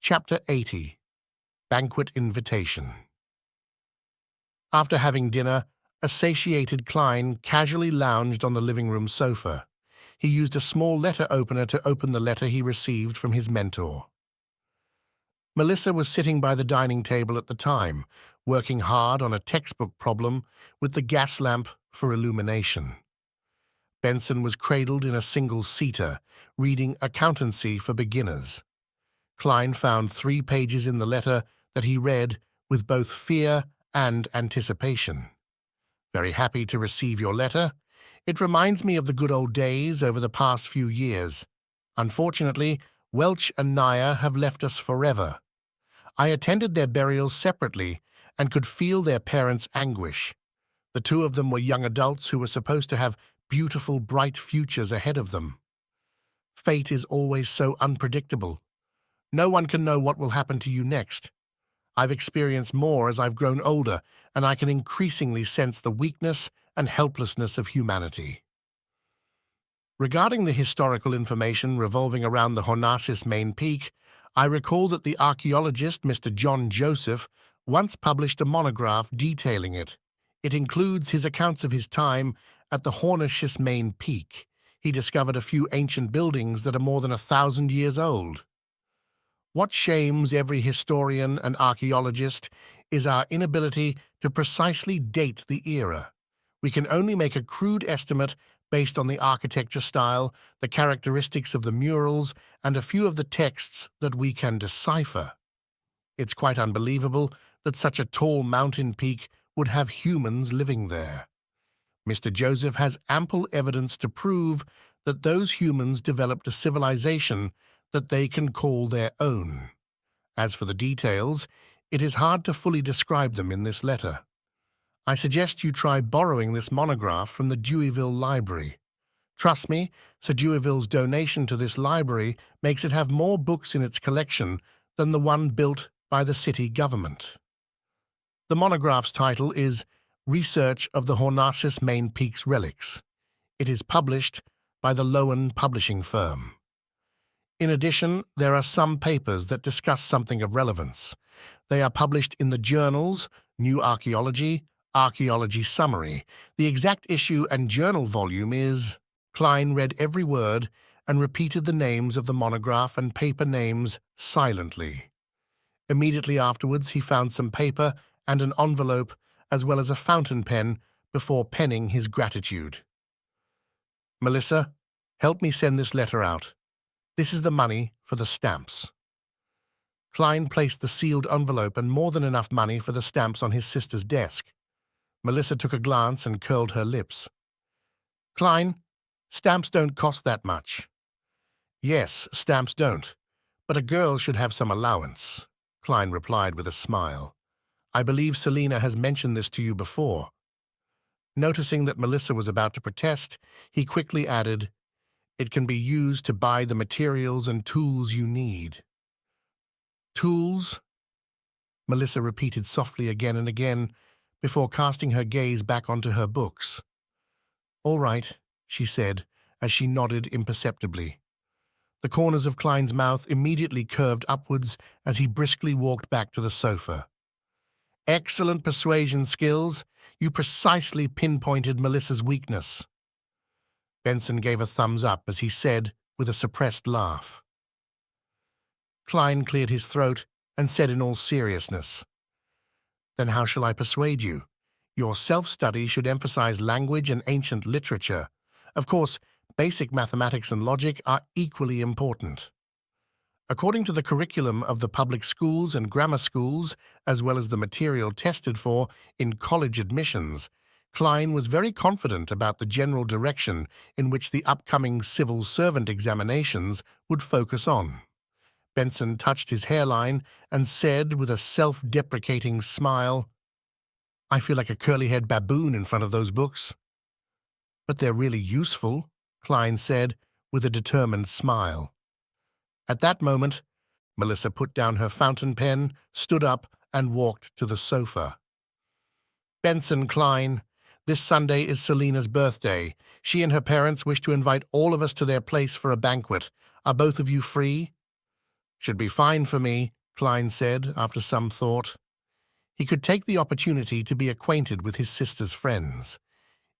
Chapter 80. Banquet Invitation. After having dinner, a satiated Klein casually lounged on the living room sofa. He used a small letter opener to open the letter he received from his mentor. Melissa was sitting by the dining table at the time, working hard on a textbook problem with the gas lamp for illumination. Benson was cradled in a single-seater, reading Accountancy for Beginners. Klein found 3 pages in the letter that he read with both fear and anticipation. "Very happy to receive your letter. It reminds me of the good old days over the past few years. Unfortunately, Welch and Naya have left us forever. I attended their burials separately and could feel their parents' anguish. The 2 of them were young adults who were supposed to have beautiful, bright futures ahead of them. Fate is always so unpredictable. No one can know what will happen to you next. I've experienced more as I've grown older, and I can increasingly sense the weakness and helplessness of humanity." Regarding the historical information revolving around the Horasis main peak, I recall that the archaeologist Mr. John Joseph once published a monograph detailing it. It includes his accounts of his time at the Horasis main peak. He discovered a few ancient buildings that are more than 1,000 years old. What shames every historian and archaeologist is our inability to precisely date the era. We can only make a crude estimate based on the architecture style, the characteristics of the murals, and a few of the texts that we can decipher. It's quite unbelievable that such a tall mountain peak would have humans living there. Mr. Joseph has ample evidence to prove that those humans developed a civilization that they can call their own. As for the details, it is hard to fully describe them in this letter. I suggest you try borrowing this monograph from the Deweyville Library. Trust me, Sir Deweyville's donation to this library makes it have more books in its collection than the one built by the city government. The monograph's title is Research of the Horasis main peak's Relics. It is published by the Lowen publishing firm. In addition, there are some papers that discuss something of relevance. They are published in the journals New Archaeology, Archaeology Summary. The exact issue and journal volume is... Klein read every word and repeated the names of the monograph and paper names silently. Immediately afterwards, he found some paper and an envelope as well as a fountain pen before penning his gratitude. "Melissa, help me send this letter out. This is the money for the stamps." Klein placed the sealed envelope and more than enough money for the stamps on his sister's desk. Melissa took a glance and curled her lips. "Klein, stamps don't cost that much." "Yes, stamps don't, but a girl should have some allowance," Klein replied with a smile. "I believe Selena has mentioned this to you before." Noticing that Melissa was about to protest, he quickly added, "It can be used to buy the materials and tools you need." "Tools?" Melissa repeated softly again and again before casting her gaze back onto her books. "All right," she said, as she nodded imperceptibly. The corners of Klein's mouth immediately curved upwards as he briskly walked back to the sofa. "Excellent persuasion skills. You precisely pinpointed Melissa's weakness." Benson gave a thumbs up as he said, with a suppressed laugh. Klein cleared his throat and said in all seriousness, "Then how shall I persuade you? Your self-study should emphasize language and ancient literature. Of course, basic mathematics and logic are equally important. According to the curriculum of the public schools and grammar schools, as well as the material tested for in college admissions, Klein was very confident about the general direction in which the upcoming civil servant examinations would focus on." Benson touched his hairline and said with a self-deprecating smile, "I feel like a curly-haired baboon in front of those books." "But they're really useful," Klein said with a determined smile. At that moment, Melissa put down her fountain pen, stood up, and walked to the sofa. "Benson, Klein, this Sunday is Selena's birthday. She and her parents wish to invite all of us to their place for a banquet. Are both of you free?" "Should be fine for me," Klein said after some thought. He could take the opportunity to be acquainted with his sister's friends.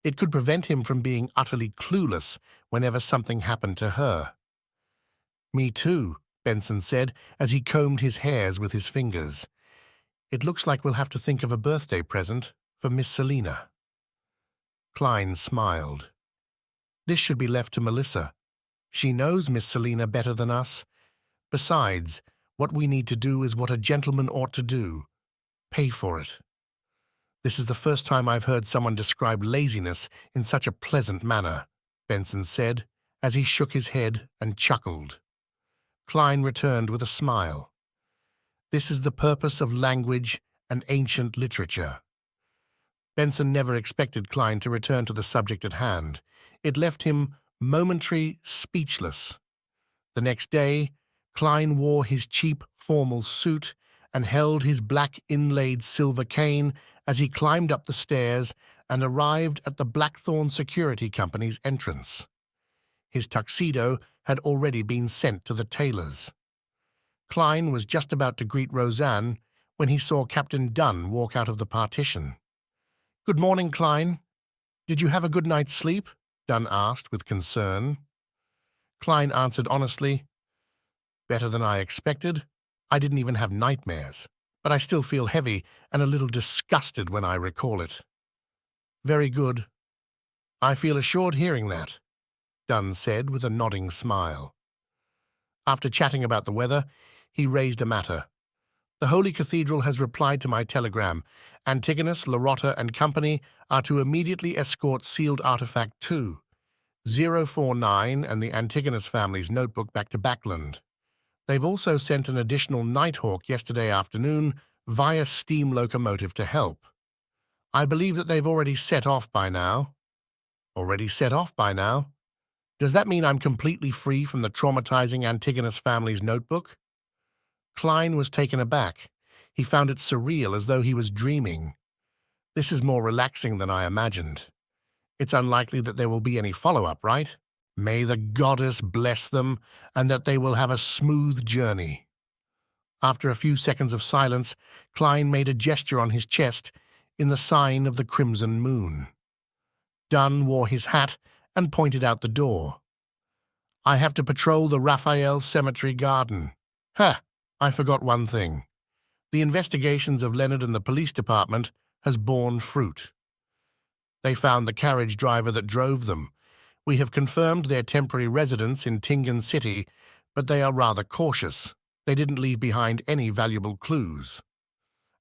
It could prevent him from being utterly clueless whenever something happened to her. Me too, Benson said as he combed his hairs with his fingers. It looks like we'll have to think of a birthday present for Miss Selena. Klein smiled. This should be left to Melissa. She knows Miss Selena better than us. Besides, what we need to do is what a gentleman ought to do. Pay for it. This is the first time I've heard someone describe laziness in such a pleasant manner, Benson said, as he shook his head and chuckled. Klein returned with a smile. This is the purpose of language and ancient literature. Benson never expected Klein to return to the subject at hand. It left him momentary speechless. The next day, Klein wore his cheap formal suit and held his black inlaid silver cane as he climbed up the stairs and arrived at the Blackthorn Security Company's entrance. His tuxedo had already been sent to the tailor's. Klein was just about to greet Roseanne when he saw Captain Dunn walk out of the partition. "Good morning, Klein. Did you have a good night's sleep?" Dunn asked with concern. Klein answered honestly, "Better than I expected. I didn't even have nightmares, but I still feel heavy and a little disgusted when I recall it." "Very good. I feel assured hearing that," Dunn said with a nodding smile. After chatting about the weather, he raised a matter. "The Holy Cathedral has replied to my telegram. Antigonus, Larotta, and company are to immediately escort sealed artifact 2-049 and the Antigonus family's notebook back to Backland. They've also sent an additional Nighthawk yesterday afternoon via steam locomotive to help. I believe that they've already set off by now." "Already set off by now? Does that mean I'm completely free from the traumatizing Antigonus family's notebook?" Klein was taken aback. He found it surreal, as though he was dreaming. "This is more relaxing than I imagined. It's unlikely that there will be any follow-up, right? May the goddess bless them, and that they will have a smooth journey." After a few seconds of silence, Klein made a gesture on his chest in the sign of the crimson moon. Dunn wore his hat and pointed out the door. "I have to patrol the Raphael Cemetery garden. I forgot one thing. The investigations of Leonard and the police department has borne fruit. They found the carriage driver that drove them. We have confirmed their temporary residence in Tingan City, but they are rather cautious. They didn't leave behind any valuable clues."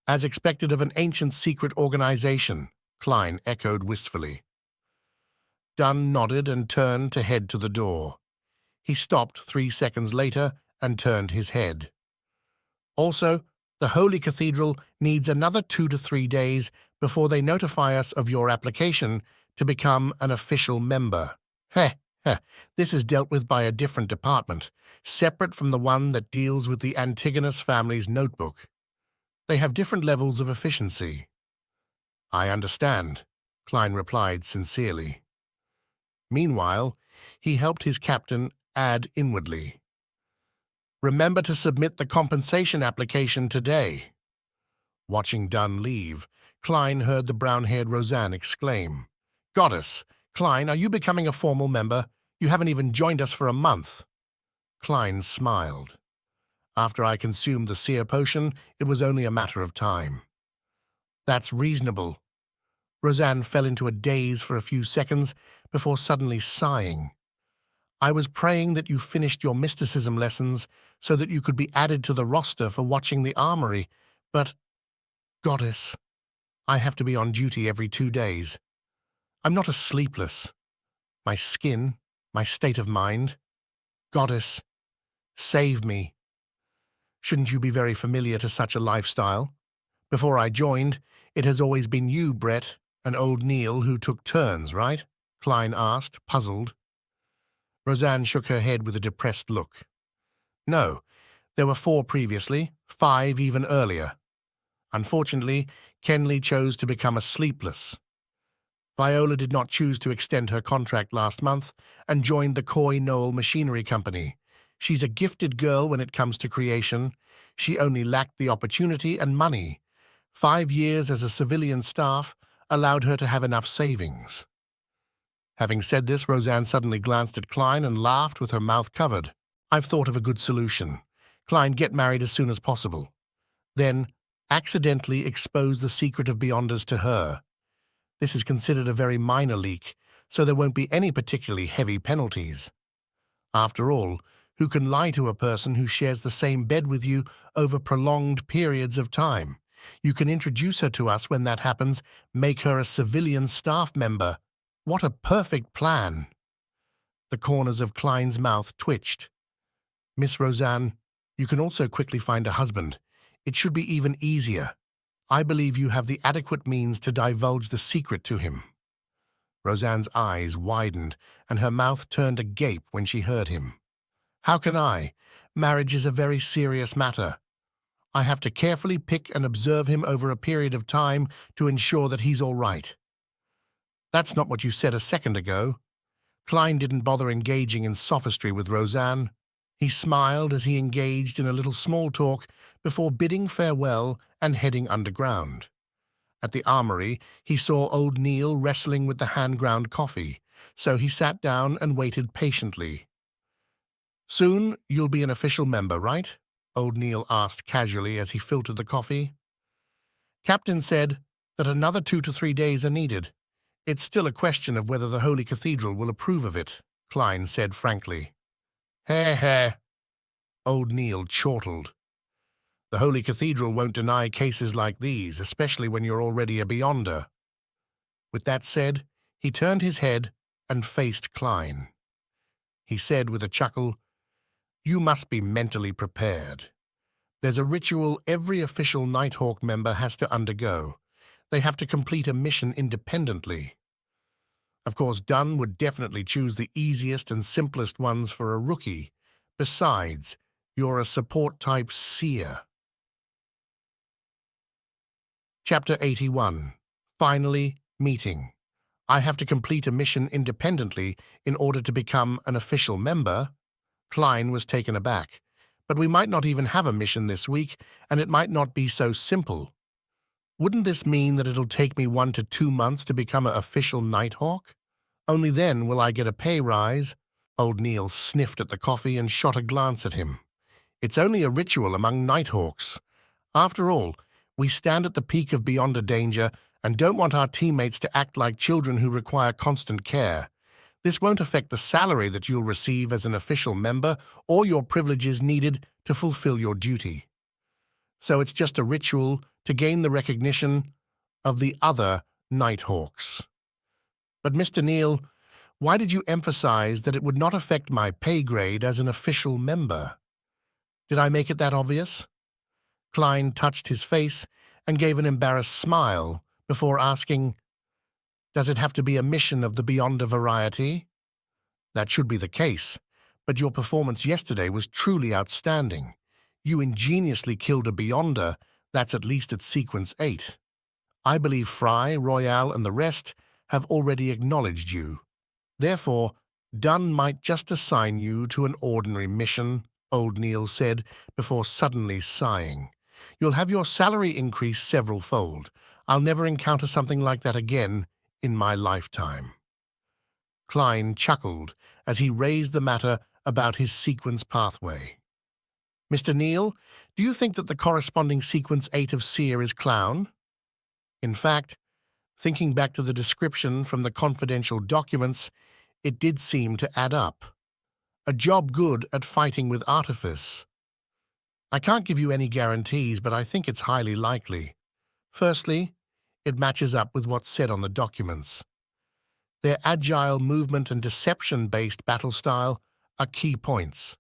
"As expected of an ancient secret organization," Klein echoed wistfully. Dunn nodded and turned to head to the door. He stopped 3 seconds later and turned his head. "Also, the Holy Cathedral needs another 2 to 3 days before they notify us of your application to become an official member. This is dealt with by a different department, separate from the one that deals with the Antigonus family's notebook. They have different levels of efficiency." "I understand," Klein replied sincerely. Meanwhile, he helped his captain add inwardly, "Remember to submit the compensation application today." Watching Dunn leave, Klein heard the brown-haired Roseanne exclaim, "Goddess, Klein, are you becoming a formal member? You haven't even joined us for a month." Klein smiled. "After I consumed the seer potion, it was only a matter of time." "That's reasonable." Roseanne fell into a daze for a few seconds before suddenly sighing. "I was praying that you finished your mysticism lessons so that you could be added to the roster for watching the armory, but, Goddess, I have to be on duty every 2 days. I'm not a sleepless. My skin, my state of mind. Goddess, save me." "Shouldn't you be very familiar to such a lifestyle? Before I joined, it has always been you, Brett, and old Neil who took turns, right?" Klein asked, puzzled. Roseanne shook her head with a depressed look. "No, there were 4 previously, 5 even earlier. Unfortunately, Kenley chose to become a sleepless. Viola did not choose to extend her contract last month and joined the Coy Knoll Machinery Company. She's a gifted girl when it comes to creation. She only lacked the opportunity and money. 5 years as a civilian staff allowed her to have enough savings. Having said this, Roseanne suddenly glanced at Klein and laughed with her mouth covered. I've thought of a good solution. Klein, get married as soon as possible. Then, accidentally expose the secret of Beyonders to her. This is considered a very minor leak, so there won't be any particularly heavy penalties. After all, who can lie to a person who shares the same bed with you over prolonged periods of time? You can introduce her to us when that happens, make her a civilian staff member. What a perfect plan! The corners of Klein's mouth twitched. Miss Roseanne, you can also quickly find a husband. It should be even easier. I believe you have the adequate means to divulge the secret to him. Roseanne's eyes widened, and her mouth turned agape when she heard him. How can I? Marriage is a very serious matter. I have to carefully pick and observe him over a period of time to ensure that he's all right. That's not what you said a second ago. Klein didn't bother engaging in sophistry with Roseanne. He smiled as he engaged in a little small talk before bidding farewell and heading underground. At the armory, he saw old Neil wrestling with the hand-ground coffee, so he sat down and waited patiently. Soon you'll be an official member, right? Old Neil asked casually as he filtered the coffee. Captain said that another 2 to 3 days are needed. It's still a question of whether the Holy Cathedral will approve of it, Klein said frankly. Heh. Old Neil chortled. The Holy Cathedral won't deny cases like these, especially when you're already a Beyonder. With that said, he turned his head and faced Klein. He said with a chuckle, You must be mentally prepared. There's a ritual every official Nighthawk member has to undergo. They have to complete a mission independently. Of course, Dunn would definitely choose the easiest and simplest ones for a rookie. Besides, you're a support-type seer. Chapter 81. Finally, meeting. I have to complete a mission independently in order to become an official member. Klein was taken aback. But we might not even have a mission this week, and it might not be so simple. Wouldn't this mean that it'll take me 1 to 2 months to become an official Nighthawk? Only then will I get a pay rise. Old Neil sniffed at the coffee and shot a glance at him. It's only a ritual among Nighthawks. After all, we stand at the peak of Beyonder danger and don't want our teammates to act like children who require constant care. This won't affect the salary that you'll receive as an official member or your privileges needed to fulfill your duty. So it's just a ritual to gain the recognition of the other Nighthawks. But Mr. Neil, why did you emphasize that it would not affect my pay grade as an official member? Did I make it that obvious? Klein touched his face and gave an embarrassed smile before asking, Does it have to be a mission of the Beyonder variety? That should be the case, but your performance yesterday was truly outstanding. You ingeniously killed a Beyonder that's at least at sequence 8. I believe Fry, Royale, and the rest have already acknowledged you. Therefore, Dunn might just assign you to an ordinary mission, Old Neil said, before suddenly sighing. You'll have your salary increase several-fold. I'll never encounter something like that again in my lifetime. Klein chuckled as he raised the matter about his sequence pathway. Mr. Neil, do you think that the corresponding sequence 8 of Seer is Clown? In fact, thinking back to the description from the confidential documents, it did seem to add up. A job good at fighting with artifice. I can't give you any guarantees, but I think it's highly likely. Firstly, it matches up with what's said on the documents. Their agile movement and deception-based battle style are key points.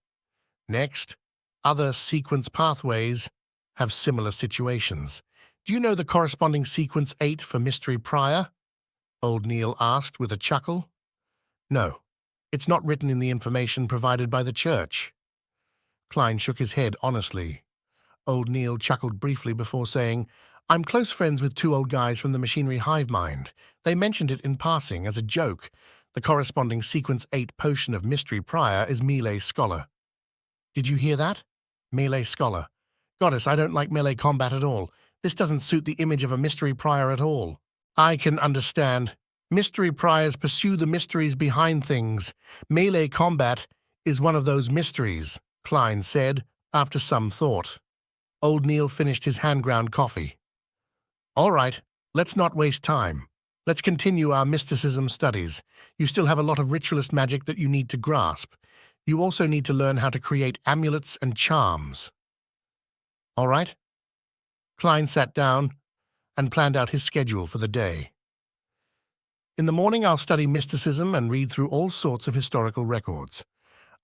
Next, other sequence pathways have similar situations. Do you know the corresponding sequence 8 for Mystery Prior? Old Neil asked with a chuckle. No, it's not written in the information provided by the church. Klein shook his head honestly. Old Neil chuckled briefly before saying, I'm close friends with 2 old guys from the machinery hive mind. They mentioned it in passing as a joke. The corresponding sequence 8 potion of Mystery Prior is Melee Scholar. Did you hear that? Melee scholar. Goddess, I don't like melee combat at all. This doesn't suit the image of a mystery prior at all. I can understand. Mystery priors pursue the mysteries behind things. Melee combat is one of those mysteries, Klein said, after some thought. Old Neil finished his hand-ground coffee. All right, let's not waste time. Let's continue our mysticism studies. You still have a lot of ritualist magic that you need to grasp. You also need to learn how to create amulets and charms. All right? Klein sat down and planned out his schedule for the day. In the morning, I'll study mysticism and read through all sorts of historical records.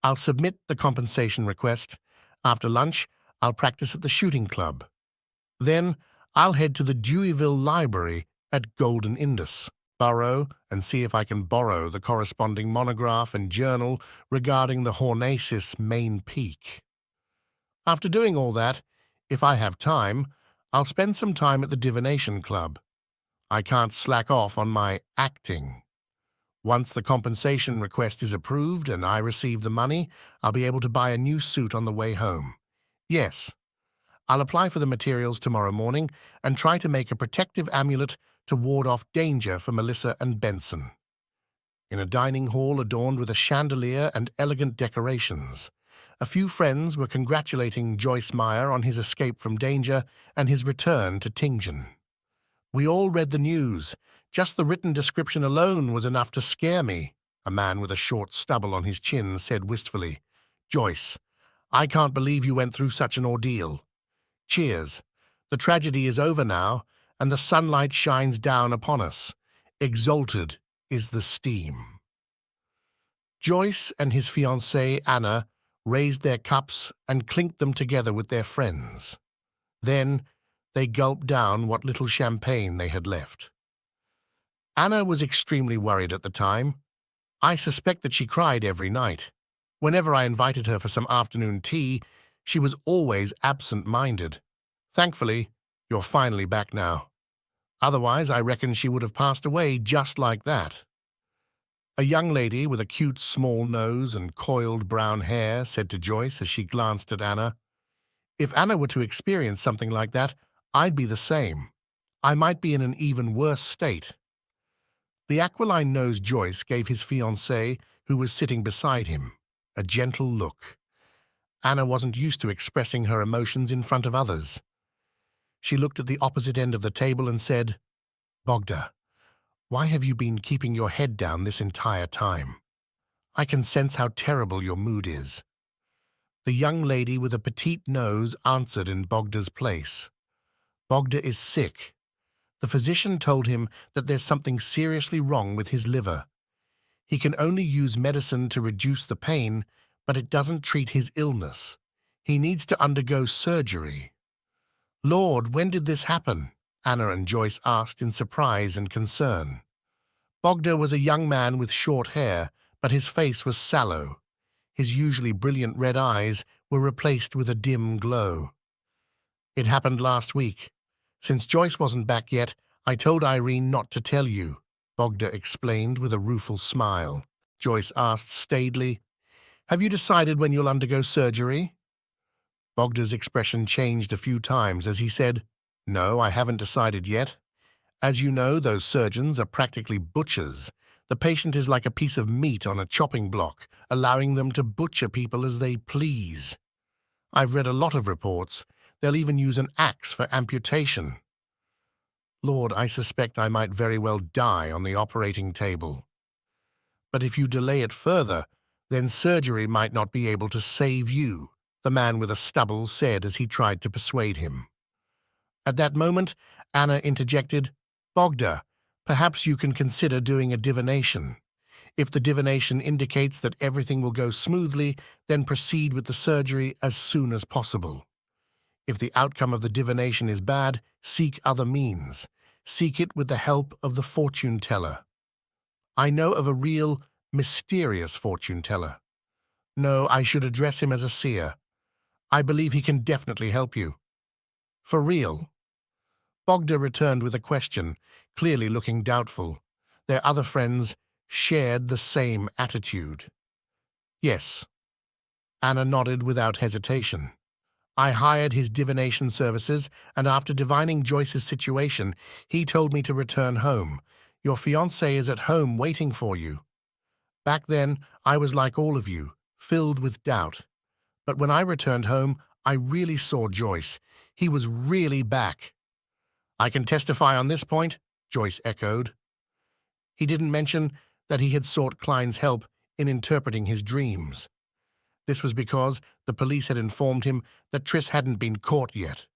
I'll submit the compensation request. After lunch, I'll practice at the shooting club. Then, I'll head to the Deweyville Library at Golden Indus, burrow and see if I can borrow the corresponding monograph and journal regarding the Horasis Peak. After doing all that, if I have time, I'll spend some time at the divination club. I can't slack off on my acting. Once the compensation request is approved and I receive the money, I'll be able to buy a new suit on the way home. Yes, I'll apply for the materials tomorrow morning and try to make a protective amulet to ward off danger for Melissa and Benson. In a dining hall adorned with a chandelier and elegant decorations, a few friends were congratulating Joyce Meyer on his escape from danger and his return to Tingen. We all read the news. Just the written description alone was enough to scare me, a man with a short stubble on his chin said wistfully. Joyce, I can't believe you went through such an ordeal. Cheers. The tragedy is over now, and the sunlight shines down upon us. Exalted is the steam. Joyce and his fiancée, Anna, raised their cups and clinked them together with their friends. Then they gulped down what little champagne they had left. Anna was extremely worried at the time. I suspect that she cried every night. Whenever I invited her for some afternoon tea, she was always absent-minded. Thankfully, you're finally back now. Otherwise, I reckon she would have passed away just like that. A young lady with a cute small nose and coiled brown hair said to Joyce as she glanced at Anna, If Anna were to experience something like that, I'd be the same. I might be in an even worse state. The aquiline-nosed Joyce gave his fiancée, who was sitting beside him, a gentle look. Anna wasn't used to expressing her emotions in front of others. She looked at the opposite end of the table and said, Bogda, why have you been keeping your head down this entire time? I can sense how terrible your mood is. The young lady with a petite nose answered in Bogda's place. Bogda is sick. The physician told him that there's something seriously wrong with his liver. He can only use medicine to reduce the pain, but it doesn't treat his illness. He needs to undergo surgery. Lord, when did this happen? Anna and Joyce asked in surprise and concern. Bogda was a young man with short hair, but his face was sallow. His usually brilliant red eyes were replaced with a dim glow. It happened last week. Since Joyce wasn't back yet, I told Irene not to tell you, Bogda explained with a rueful smile. Joyce asked staidly, Have you decided when you'll undergo surgery? Bogda's expression changed a few times as he said, No, I haven't decided yet. As you know, those surgeons are practically butchers. The patient is like a piece of meat on a chopping block, allowing them to butcher people as they please. I've read a lot of reports. They'll even use an axe for amputation. Lord, I suspect I might very well die on the operating table. But if you delay it further, then surgery might not be able to save you, the man with a stubble said as he tried to persuade him. At that moment, Anna interjected, Bogda, perhaps you can consider doing a divination. If the divination indicates that everything will go smoothly, then proceed with the surgery as soon as possible. If the outcome of the divination is bad, seek other means. Seek it with the help of the fortune teller. I know of a real, mysterious fortune teller. No, I should address him as a seer. I believe he can definitely help you. For real? Bogda returned with a question, clearly looking doubtful. Their other friends shared the same attitude. Yes. Anna nodded without hesitation. I hired his divination services, and after divining Joyce's situation, he told me to return home. Your fiancé is at home waiting for you. Back then, I was like all of you, filled with doubt. But when I returned home, I really saw Joyce. He was really back. I can testify on this point, Joyce echoed. He didn't mention that he had sought Klein's help in interpreting his dreams. This was because the police had informed him that Triss hadn't been caught yet.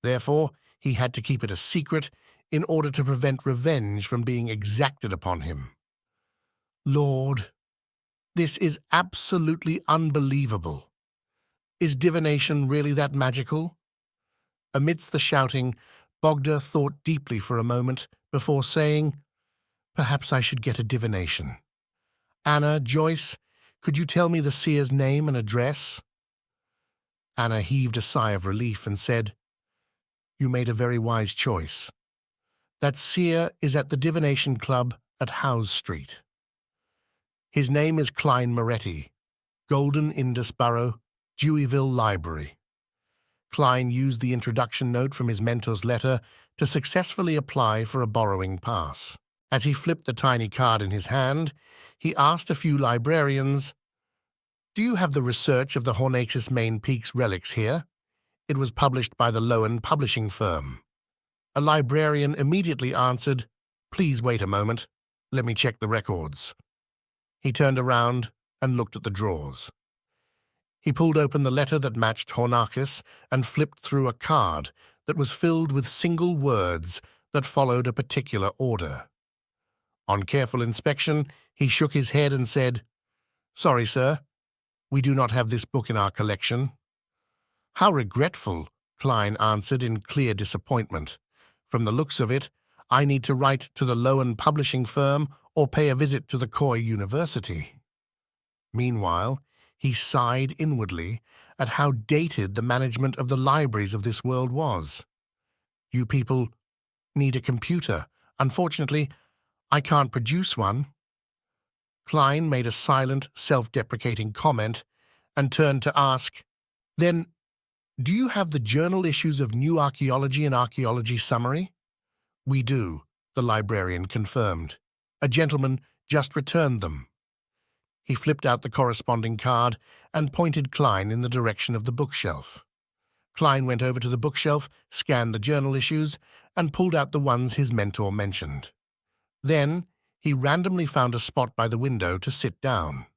Therefore, he had to keep it a secret in order to prevent revenge from being exacted upon him. Lord, this is absolutely unbelievable. Is divination really that magical? Amidst the shouting, Bogda thought deeply for a moment before saying, "Perhaps I should get a divination. Anna, Joyce, could you tell me the seer's name and address?" Anna heaved a sigh of relief and said, "You made a very wise choice. That seer is at the Divination Club at Howes Street. His name is Klein Moretti, Golden Indus Borough, Deweyville Library." Klein used the introduction note from his mentor's letter to successfully apply for a borrowing pass. As he flipped the tiny card in his hand, he asked a few librarians, "Do you have the research of the Horasis Peak's relics here? It was published by the Lowen publishing firm." A librarian immediately answered, "Please wait a moment. Let me check the records." He turned around and looked at the drawers. He pulled open the letter that matched Horasis and flipped through a card that was filled with single words that followed a particular order. On careful inspection, he shook his head and said, "Sorry, sir. We do not have this book in our collection." "How regretful," Klein answered in clear disappointment. "From the looks of it, I need to write to the Lowen publishing firm or pay a visit to the Coy University." Meanwhile, he sighed inwardly at how dated the management of the libraries of this world was. "You people need a computer. Unfortunately, I can't produce one." Klein made a silent, self-deprecating comment and turned to ask, "Then, do you have the journal issues of New Archaeology and Archaeology Summary?" "We do," the librarian confirmed. "A gentleman just returned them." He flipped out the corresponding card and pointed Klein in the direction of the bookshelf. Klein went over to the bookshelf, scanned the journal issues, and pulled out the ones his mentor mentioned. Then, he randomly found a spot by the window to sit down.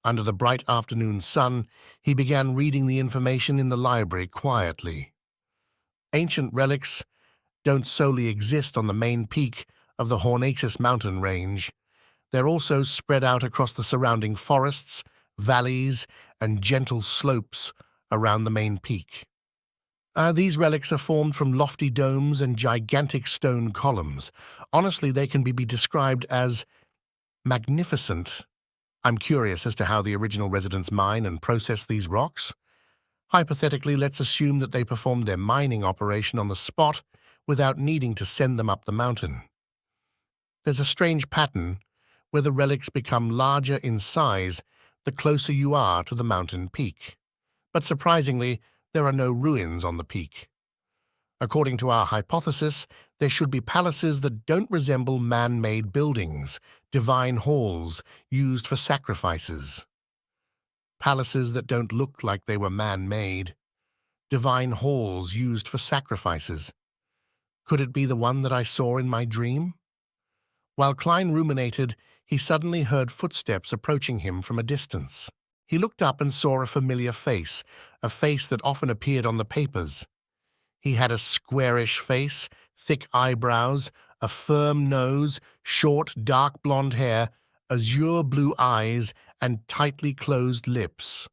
Under the bright afternoon sun, he began reading the information in the library quietly. Ancient relics don't solely exist on the main peak of the Horasis mountain range. They're also spread out across the surrounding forests, valleys, and gentle slopes around the main peak. These relics are formed from lofty domes and gigantic stone columns. Honestly, they can be described as magnificent. I'm curious as to how the original residents mine and process these rocks. Hypothetically, let's assume that they performed their mining operation on the spot without needing to send them up the mountain. There's a strange pattern where the relics become larger in size the closer you are to the mountain peak. But surprisingly, there are no ruins on the peak. According to our hypothesis, there should be palaces that don't resemble man-made buildings, divine halls used for sacrifices. Palaces that don't look like they were man-made, divine halls used for sacrifices. Could it be the one that I saw in my dream? While Klein ruminated, he suddenly heard footsteps approaching him from a distance. He looked up and saw a familiar face, a face that often appeared on the papers. He had a squarish face, thick eyebrows, a firm nose, short, dark blonde hair, azure blue eyes, and tightly closed lips.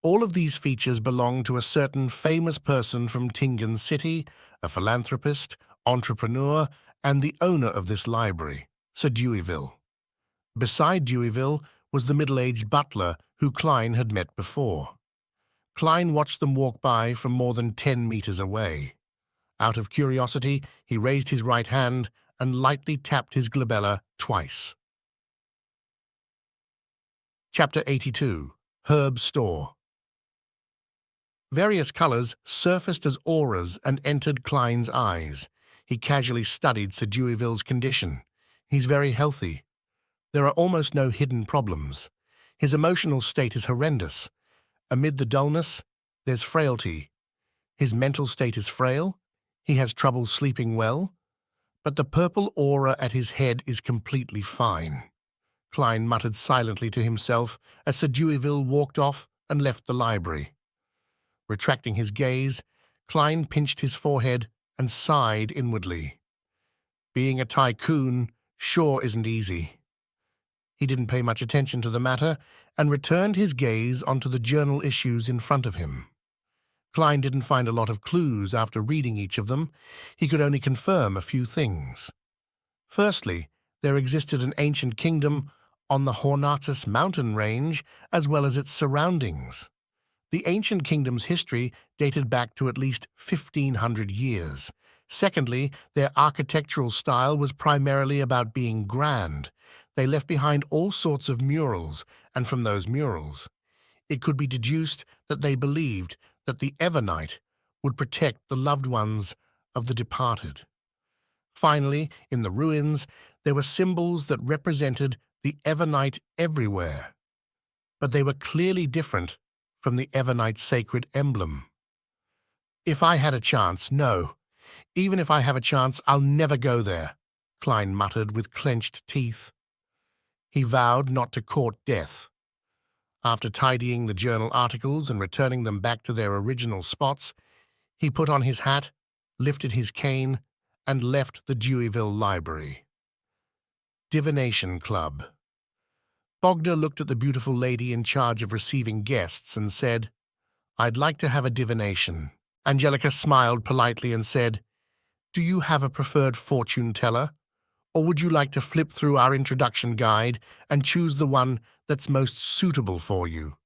All of these features belong to a certain famous person from Tingan City, a philanthropist, entrepreneur, and the owner of this library, Sir Deweyville. Beside Deweyville was the middle-aged butler who Klein had met before. Klein watched them walk by from more than 10 meters away. Out of curiosity, he raised his right hand and lightly tapped his glabella twice. Chapter 82. herb store. Various colors surfaced as auras and entered Klein's eyes. He casually studied Sir Deweyville's condition. He's very healthy. There are almost no hidden problems. His emotional state is horrendous. Amid the dullness, there's frailty. His mental state is frail. He has trouble sleeping well. But the purple aura at his head is completely fine. Klein muttered silently to himself as Sir Deweyville walked off and left the library. Retracting his gaze, Klein pinched his forehead and sighed inwardly. Being a tycoon sure isn't easy. He didn't pay much attention to the matter and returned his gaze onto the journal issues in front of him. Klein didn't find a lot of clues after reading each of them. He could only confirm a few things. Firstly, there existed an ancient kingdom on the Horasis mountain range as well as its surroundings. The ancient kingdom's history dated back to at least 1,500 years. Secondly, their architectural style was primarily about being grand. They left behind all sorts of murals, and from those murals, it could be deduced that they believed that the Evernight would protect the loved ones of the departed. Finally, in the ruins, there were symbols that represented the Evernight everywhere, but they were clearly different from the Evernight sacred emblem. If I had a chance, no. Even if I have a chance, I'll never go there, Klein muttered with clenched teeth. He vowed not to court death. After tidying the journal articles and returning them back to their original spots, he put on his hat, lifted his cane, and left the Deweyville Library. Divination Club. Bogda looked at the beautiful lady in charge of receiving guests and said, "I'd like to have a divination." Angelica smiled politely and said, "Do you have a preferred fortune teller? Or would you like to flip through our introduction guide and choose the one that's most suitable for you?"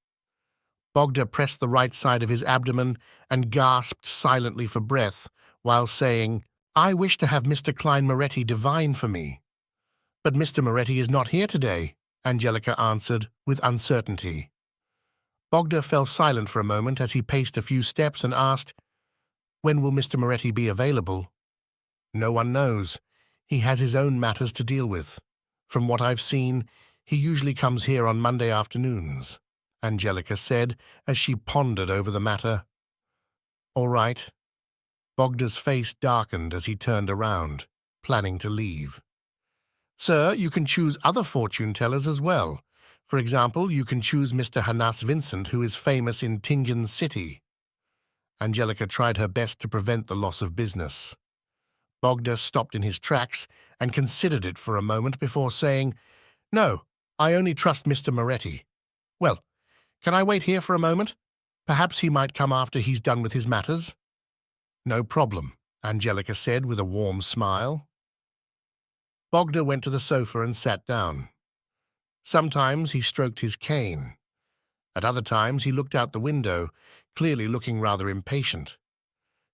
Bogda pressed the right side of his abdomen and gasped silently for breath while saying, "I wish to have Mr. Klein Moretti divine for me." "But Mr. Moretti is not here today," Angelica answered with uncertainty. Bogda fell silent for a moment as he paced a few steps and asked, "When will Mr. Moretti be available?" "No one knows. He has his own matters to deal with. From what I've seen, he usually comes here on Monday afternoons," Angelica said as she pondered over the matter. "All right." Bogda's face darkened as he turned around, planning to leave. "Sir, you can choose other fortune tellers as well. For example, you can choose Mr. Hanas Vincent, who is famous in Tingen City." Angelica tried her best to prevent the loss of business. Bogda stopped in his tracks and considered it for a moment before saying, "No, I only trust Mr. Moretti. Well, can I wait here for a moment? Perhaps he might come after he's done with his matters." "No problem," Angelica said with a warm smile. Bogda went to the sofa and sat down. Sometimes he stroked his cane. At other times he looked out the window, clearly looking rather impatient.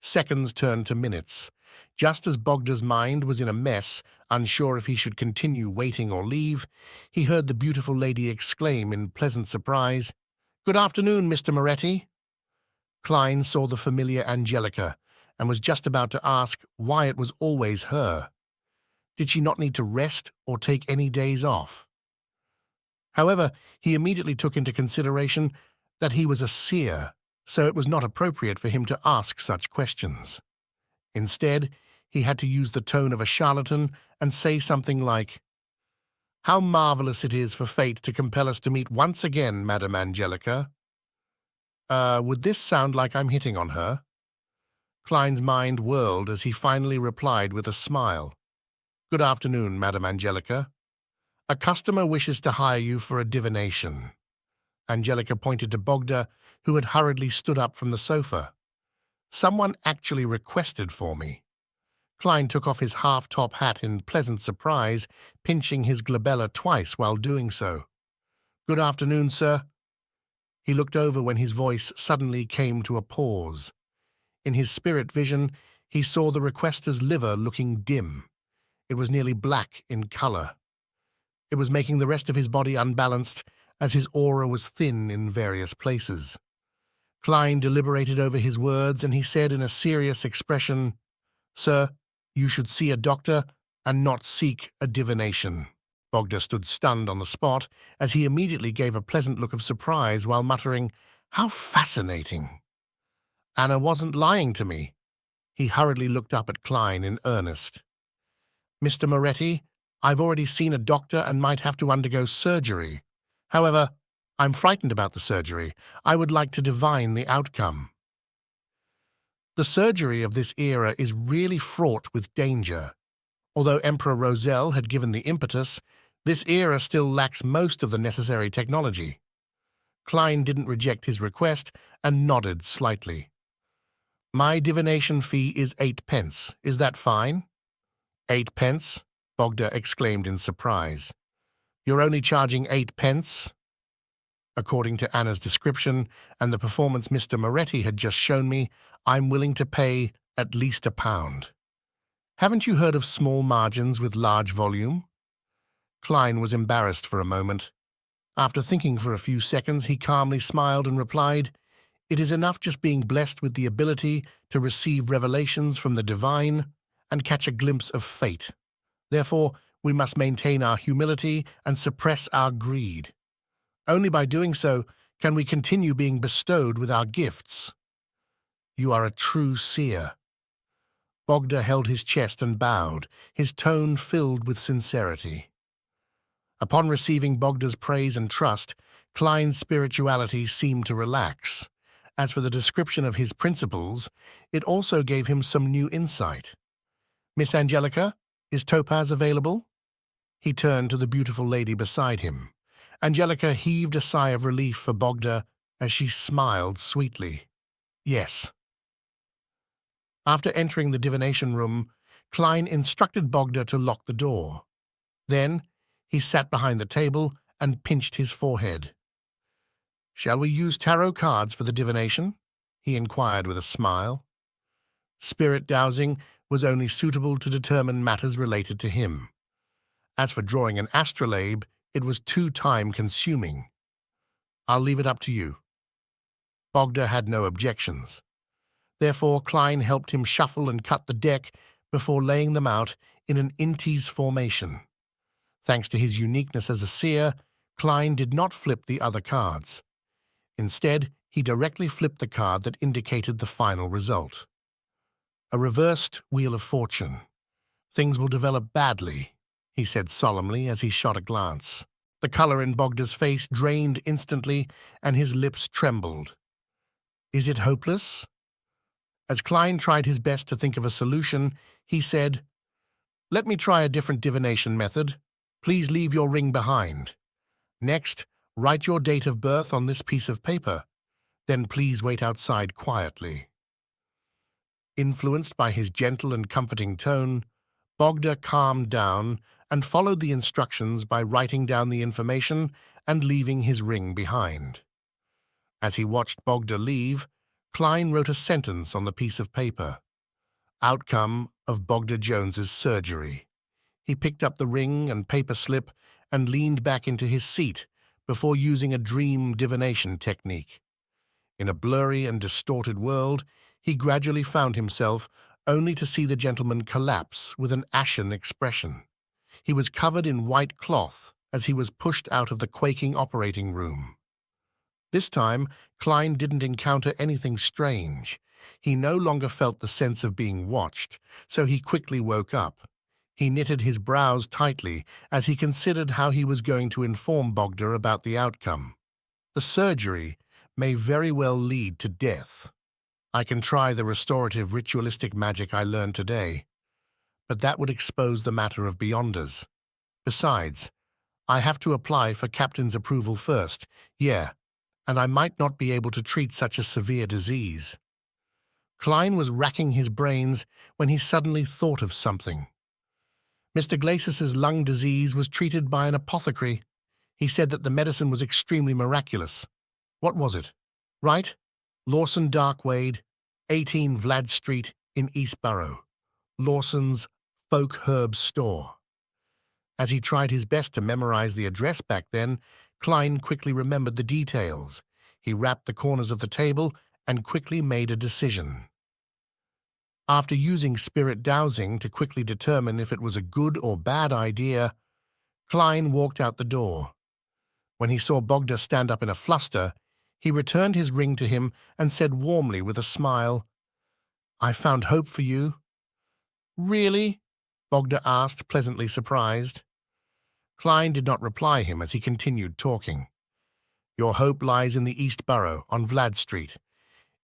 Seconds turned to minutes. Just as Bogda's mind was in a mess, unsure if he should continue waiting or leave, he heard the beautiful lady exclaim in pleasant surprise, "Good afternoon, Mr. Moretti." Klein saw the familiar Angelica and was just about to ask why it was always her. Did she not need to rest or take any days off? However, he immediately took into consideration that he was a seer, so it was not appropriate for him to ask such questions. Instead, he had to use the tone of a charlatan and say something like, "How marvelous it is for fate to compel us to meet once again, Madam Angelica." Would this sound like I'm hitting on her? Klein's mind whirled as he finally replied with a smile. "Good afternoon, Madam Angelica. A customer wishes to hire you for a divination." Angelica pointed to Bogda, who had hurriedly stood up from the sofa. "Someone actually requested for me." Klein took off his half-top hat in pleasant surprise, pinching his glabella twice while doing so. "Good afternoon, sir." He looked over when his voice suddenly came to a pause. In his spirit vision, he saw the requester's liver looking dim. It was nearly black in color. It was making the rest of his body unbalanced, as his aura was thin in various places. Klein deliberated over his words, and he said in a serious expression, "Sir, you should see a doctor and not seek a divination." Bogda stood stunned on the spot, as he immediately gave a pleasant look of surprise while muttering, "How fascinating! Anna wasn't lying to me." He hurriedly looked up at Klein in earnest. "Mr. Moretti, I've already seen a doctor and might have to undergo surgery. However, I'm frightened about the surgery. I would like to divine the outcome." The surgery of this era is really fraught with danger. Although Emperor Roselle had given the impetus, this era still lacks most of the necessary technology. Klein didn't reject his request and nodded slightly. "My divination fee is 8 pence. Is that fine?" 8 pence? Bogda exclaimed in surprise. "You're only charging 8 pence?" "According to Anna's description and the performance Mr. Moretti had just shown me, I'm willing to pay at least £1. Haven't you heard of small margins with large volume?" Klein was embarrassed for a moment. After thinking for a few seconds, he calmly smiled and replied, "It is enough just being blessed with the ability to receive revelations from the divine and catch a glimpse of fate. Therefore, we must maintain our humility and suppress our greed. Only by doing so can we continue being bestowed with our gifts." "You are a true seer." Bogda held his chest and bowed, his tone filled with sincerity. Upon receiving Bogda's praise and trust, Klein's spirituality seemed to relax. As for the description of his principles, it also gave him some new insight. "Miss Angelica, is Topaz available?" He turned to the beautiful lady beside him. Angelica heaved a sigh of relief for Bogda as she smiled sweetly. "Yes." After entering the divination room, Klein instructed Bogda to lock the door. Then he sat behind the table and pinched his forehead. "Shall we use tarot cards for the divination?" he inquired with a smile. Spirit dowsing was only suitable to determine matters related to him. As for drawing an astrolabe, it was too time-consuming. "I'll leave it up to you." Bogda had no objections. Therefore, Klein helped him shuffle and cut the deck before laying them out in an inties formation. Thanks to his uniqueness as a seer, Klein did not flip the other cards. Instead, he directly flipped the card that indicated the final result. A reversed Wheel of Fortune. "Things will develop badly," he said solemnly as he shot a glance. The color in Bogda's face drained instantly, and his lips trembled. "Is it hopeless?" As Klein tried his best to think of a solution, he said, "Let me try a different divination method. Please leave your ring behind. Next, write your date of birth on this piece of paper. Then please wait outside quietly." Influenced by his gentle and comforting tone, Bogda calmed down and followed the instructions by writing down the information and leaving his ring behind. As he watched Bogda leave, Klein wrote a sentence on the piece of paper. "Outcome of Bogda Jones's surgery." He picked up the ring and paper slip and leaned back into his seat before using a dream divination technique. In a blurry and distorted world, he gradually found himself only to see the gentleman collapse with an ashen expression. He was covered in white cloth as he was pushed out of the quaking operating room. This time, Klein didn't encounter anything strange. He no longer felt the sense of being watched, so he quickly woke up. He knitted his brows tightly as he considered how he was going to inform Bogda about the outcome. The surgery may very well lead to death. I can try the restorative ritualistic magic I learned today, but that would expose the matter of Beyonders. Besides, I have to apply for Captain's approval first, and I might not be able to treat such a severe disease. Klein was racking his brains when he suddenly thought of something. Mr. Glacis's lung disease was treated by an apothecary. He said that the medicine was extremely miraculous. What was it? Right? Lawson Darkwade, 18 Vlad Street in Eastborough. Lawson's Folk Herb Store. As he tried his best to memorize the address back then, Klein quickly remembered the details. He rapped the corners of the table and quickly made a decision. After using spirit dowsing to quickly determine if it was a good or bad idea, Klein walked out the door. When he saw Bogda stand up in a fluster, he returned his ring to him and said warmly with a smile, "I found hope for you." "Really?" Bogda asked, pleasantly surprised. Klein did not reply him as he continued talking. "Your hope lies in the East Borough, on Vlad Street.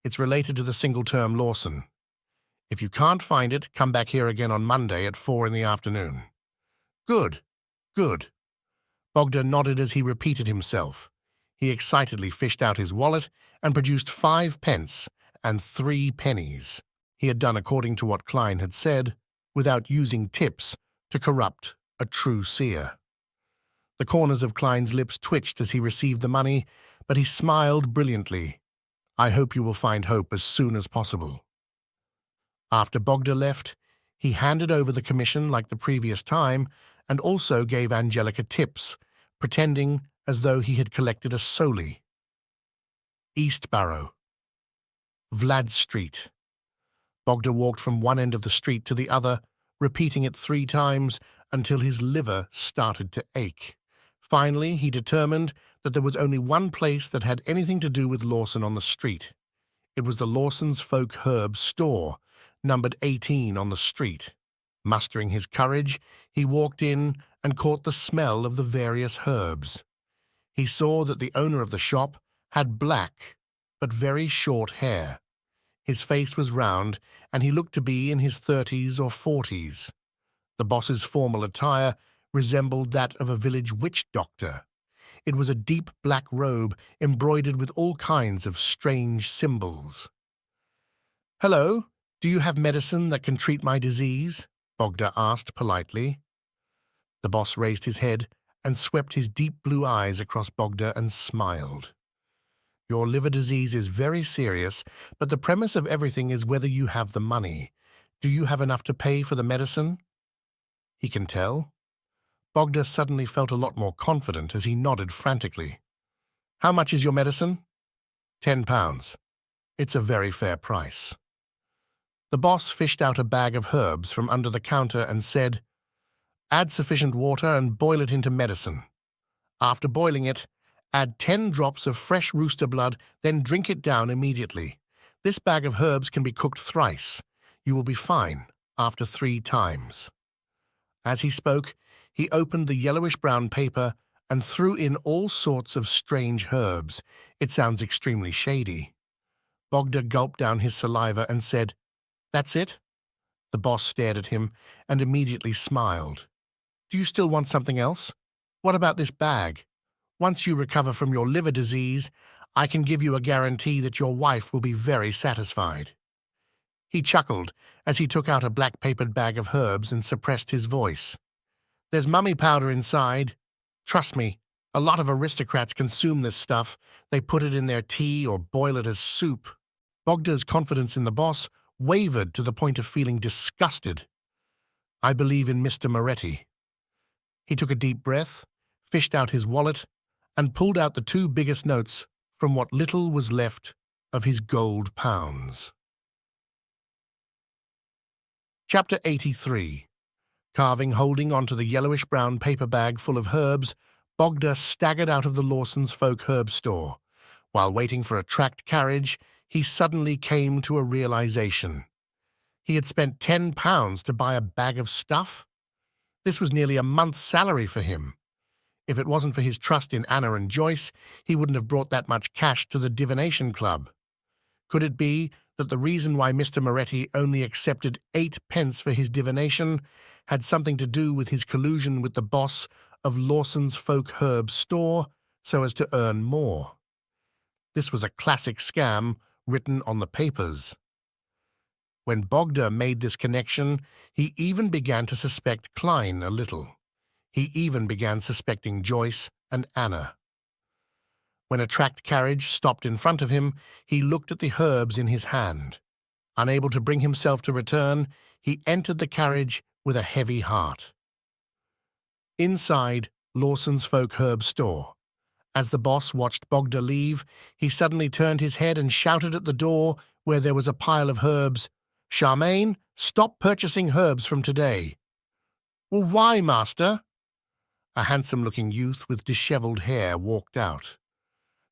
It's related to the single-term Lawson. If you can't find it, come back here again on Monday at 4 in the afternoon." "Good, good." Bogda nodded as he repeated himself. He excitedly fished out his wallet and produced 5 pence and 3 pennies. He had done according to what Klein had said, without using tips to corrupt a true seer. The corners of Klein's lips twitched as he received the money, but he smiled brilliantly. "I hope you will find hope as soon as possible." After Bogda left, he handed over the commission like the previous time and also gave Angelica tips, pretending as though he had collected a soli. East Barrow. Vlad Street. Bogda walked from one end of the street to the other, repeating it 3 times until his liver started to ache. Finally, he determined that there was only one place that had anything to do with Lawson on the street. It was the Lawson's Folk Herbs store, numbered 18 on the street. Mustering his courage, he walked in and caught the smell of the various herbs. He saw that the owner of the shop had black but very short hair. His face was round, and he looked to be in his 30s or 40s. The boss's formal attire resembled that of a village witch doctor. It was a deep black robe embroidered with all kinds of strange symbols. "Hello, do you have medicine that can treat my disease?" Bogda asked politely. The boss raised his head and swept his deep blue eyes across Bogda and smiled. "Your liver disease is very serious, but the premise of everything is whether you have the money. Do you have enough to pay for the medicine?" "He can tell." Bogda suddenly felt a lot more confident as he nodded frantically. "How much is your medicine?" £10. It's a very fair price." The boss fished out a bag of herbs from under the counter and said, "Add sufficient water and boil it into medicine. After boiling it, add 10 drops of fresh rooster blood, then drink it down immediately. This bag of herbs can be cooked thrice. You will be fine after 3 times." As he spoke, he opened the yellowish-brown paper and threw in all sorts of strange herbs. It sounds extremely shady. Bogda gulped down his saliva and said, "That's it?" The boss stared at him and immediately smiled. "Do you still want something else? What about this bag? Once you recover from your liver disease, I can give you a guarantee that your wife will be very satisfied." He chuckled as he took out a black-papered bag of herbs and suppressed his voice. "There's mummy powder inside. Trust me, a lot of aristocrats consume this stuff. They put it in their tea or boil it as soup." Bogda's confidence in the boss wavered to the point of feeling disgusted. "I believe in Mr. Moretti." He took a deep breath, fished out his wallet, and pulled out the 2 biggest notes from what little was left of his gold pounds. Chapter 83. Carving holding onto the yellowish-brown paper bag full of herbs, Bogda staggered out of the Lawson's Folk Herb store. While waiting for a tracked carriage, he suddenly came to a realization. He had spent £10 to buy a bag of stuff? This was nearly a month's salary for him. If it wasn't for his trust in Anna and Joyce, he wouldn't have brought that much cash to the divination club. Could it be that the reason why Mr. Moretti only accepted 8 pence for his divination had something to do with his collusion with the boss of Lawson's Folk Herb store so as to earn more? This was a classic scam written on the papers. When Bogda made this connection, he even began to suspect Klein a little. He even began suspecting Joyce and Anna. When a tracked carriage stopped in front of him, he looked at the herbs in his hand. Unable to bring himself to return, he entered the carriage with a heavy heart. Inside Lawson's Folk Herb store, As the boss watched Bogda leave, he suddenly turned his head and shouted at the door where there was a pile of herbs, "Charmaine, stop purchasing herbs from today." "Well, why, master?" A handsome-looking youth with dishevelled hair walked out.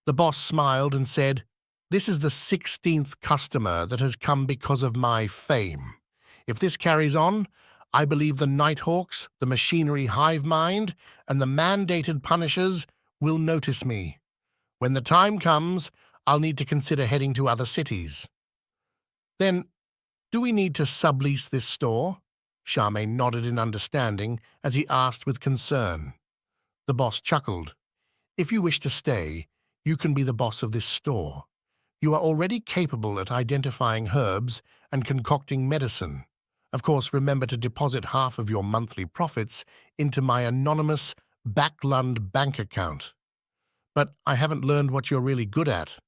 The boss smiled and said, "This is the 16th customer that has come because of my fame. If this carries on, I believe the Nighthawks, the machinery hive mind, and the mandated punishers will notice me. When the time comes, I'll need to consider heading to other cities." "Then, do we need to sublease this store?" Charmaine nodded in understanding as he asked with concern. The boss chuckled. "If you wish to stay, you can be the boss of this store. You are already capable at identifying herbs and concocting medicine. Of course, remember to deposit half of your monthly profits into my anonymous Backlund bank account." "But I haven't learned what you're really good at."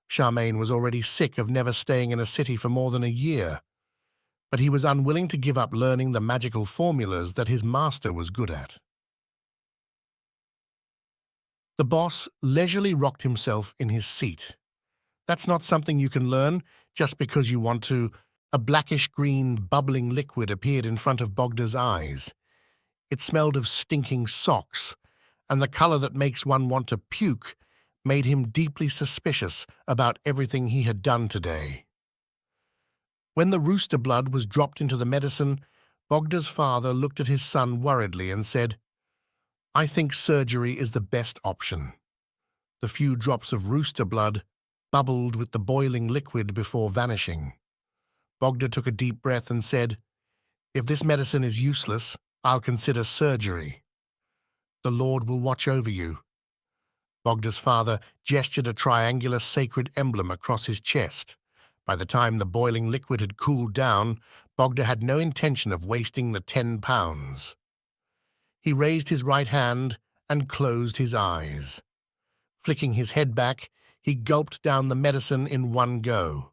Charmaine was already sick of never staying in a city for more than a year, but he was unwilling to give up learning the magical formulas that his master was good at. The boss leisurely rocked himself in his seat. "That's not something you can learn just because you want to." A blackish-green, bubbling liquid appeared in front of Bogda's eyes. It smelled of stinking socks, and the color that makes one want to puke made him deeply suspicious about everything he had done today. When the rooster blood was dropped into the medicine, Bogda's father looked at his son worriedly and said, "I think surgery is the best option." The few drops of rooster blood bubbled with the boiling liquid before vanishing. Bogda took a deep breath and said, "If this medicine is useless, I'll consider surgery. The Lord will watch over you." Bogda's father gestured a triangular sacred emblem across his chest. By the time the boiling liquid had cooled down, Bogda had no intention of wasting the 10 pounds. He raised his right hand and closed his eyes. Flicking his head back, he gulped down the medicine in one go.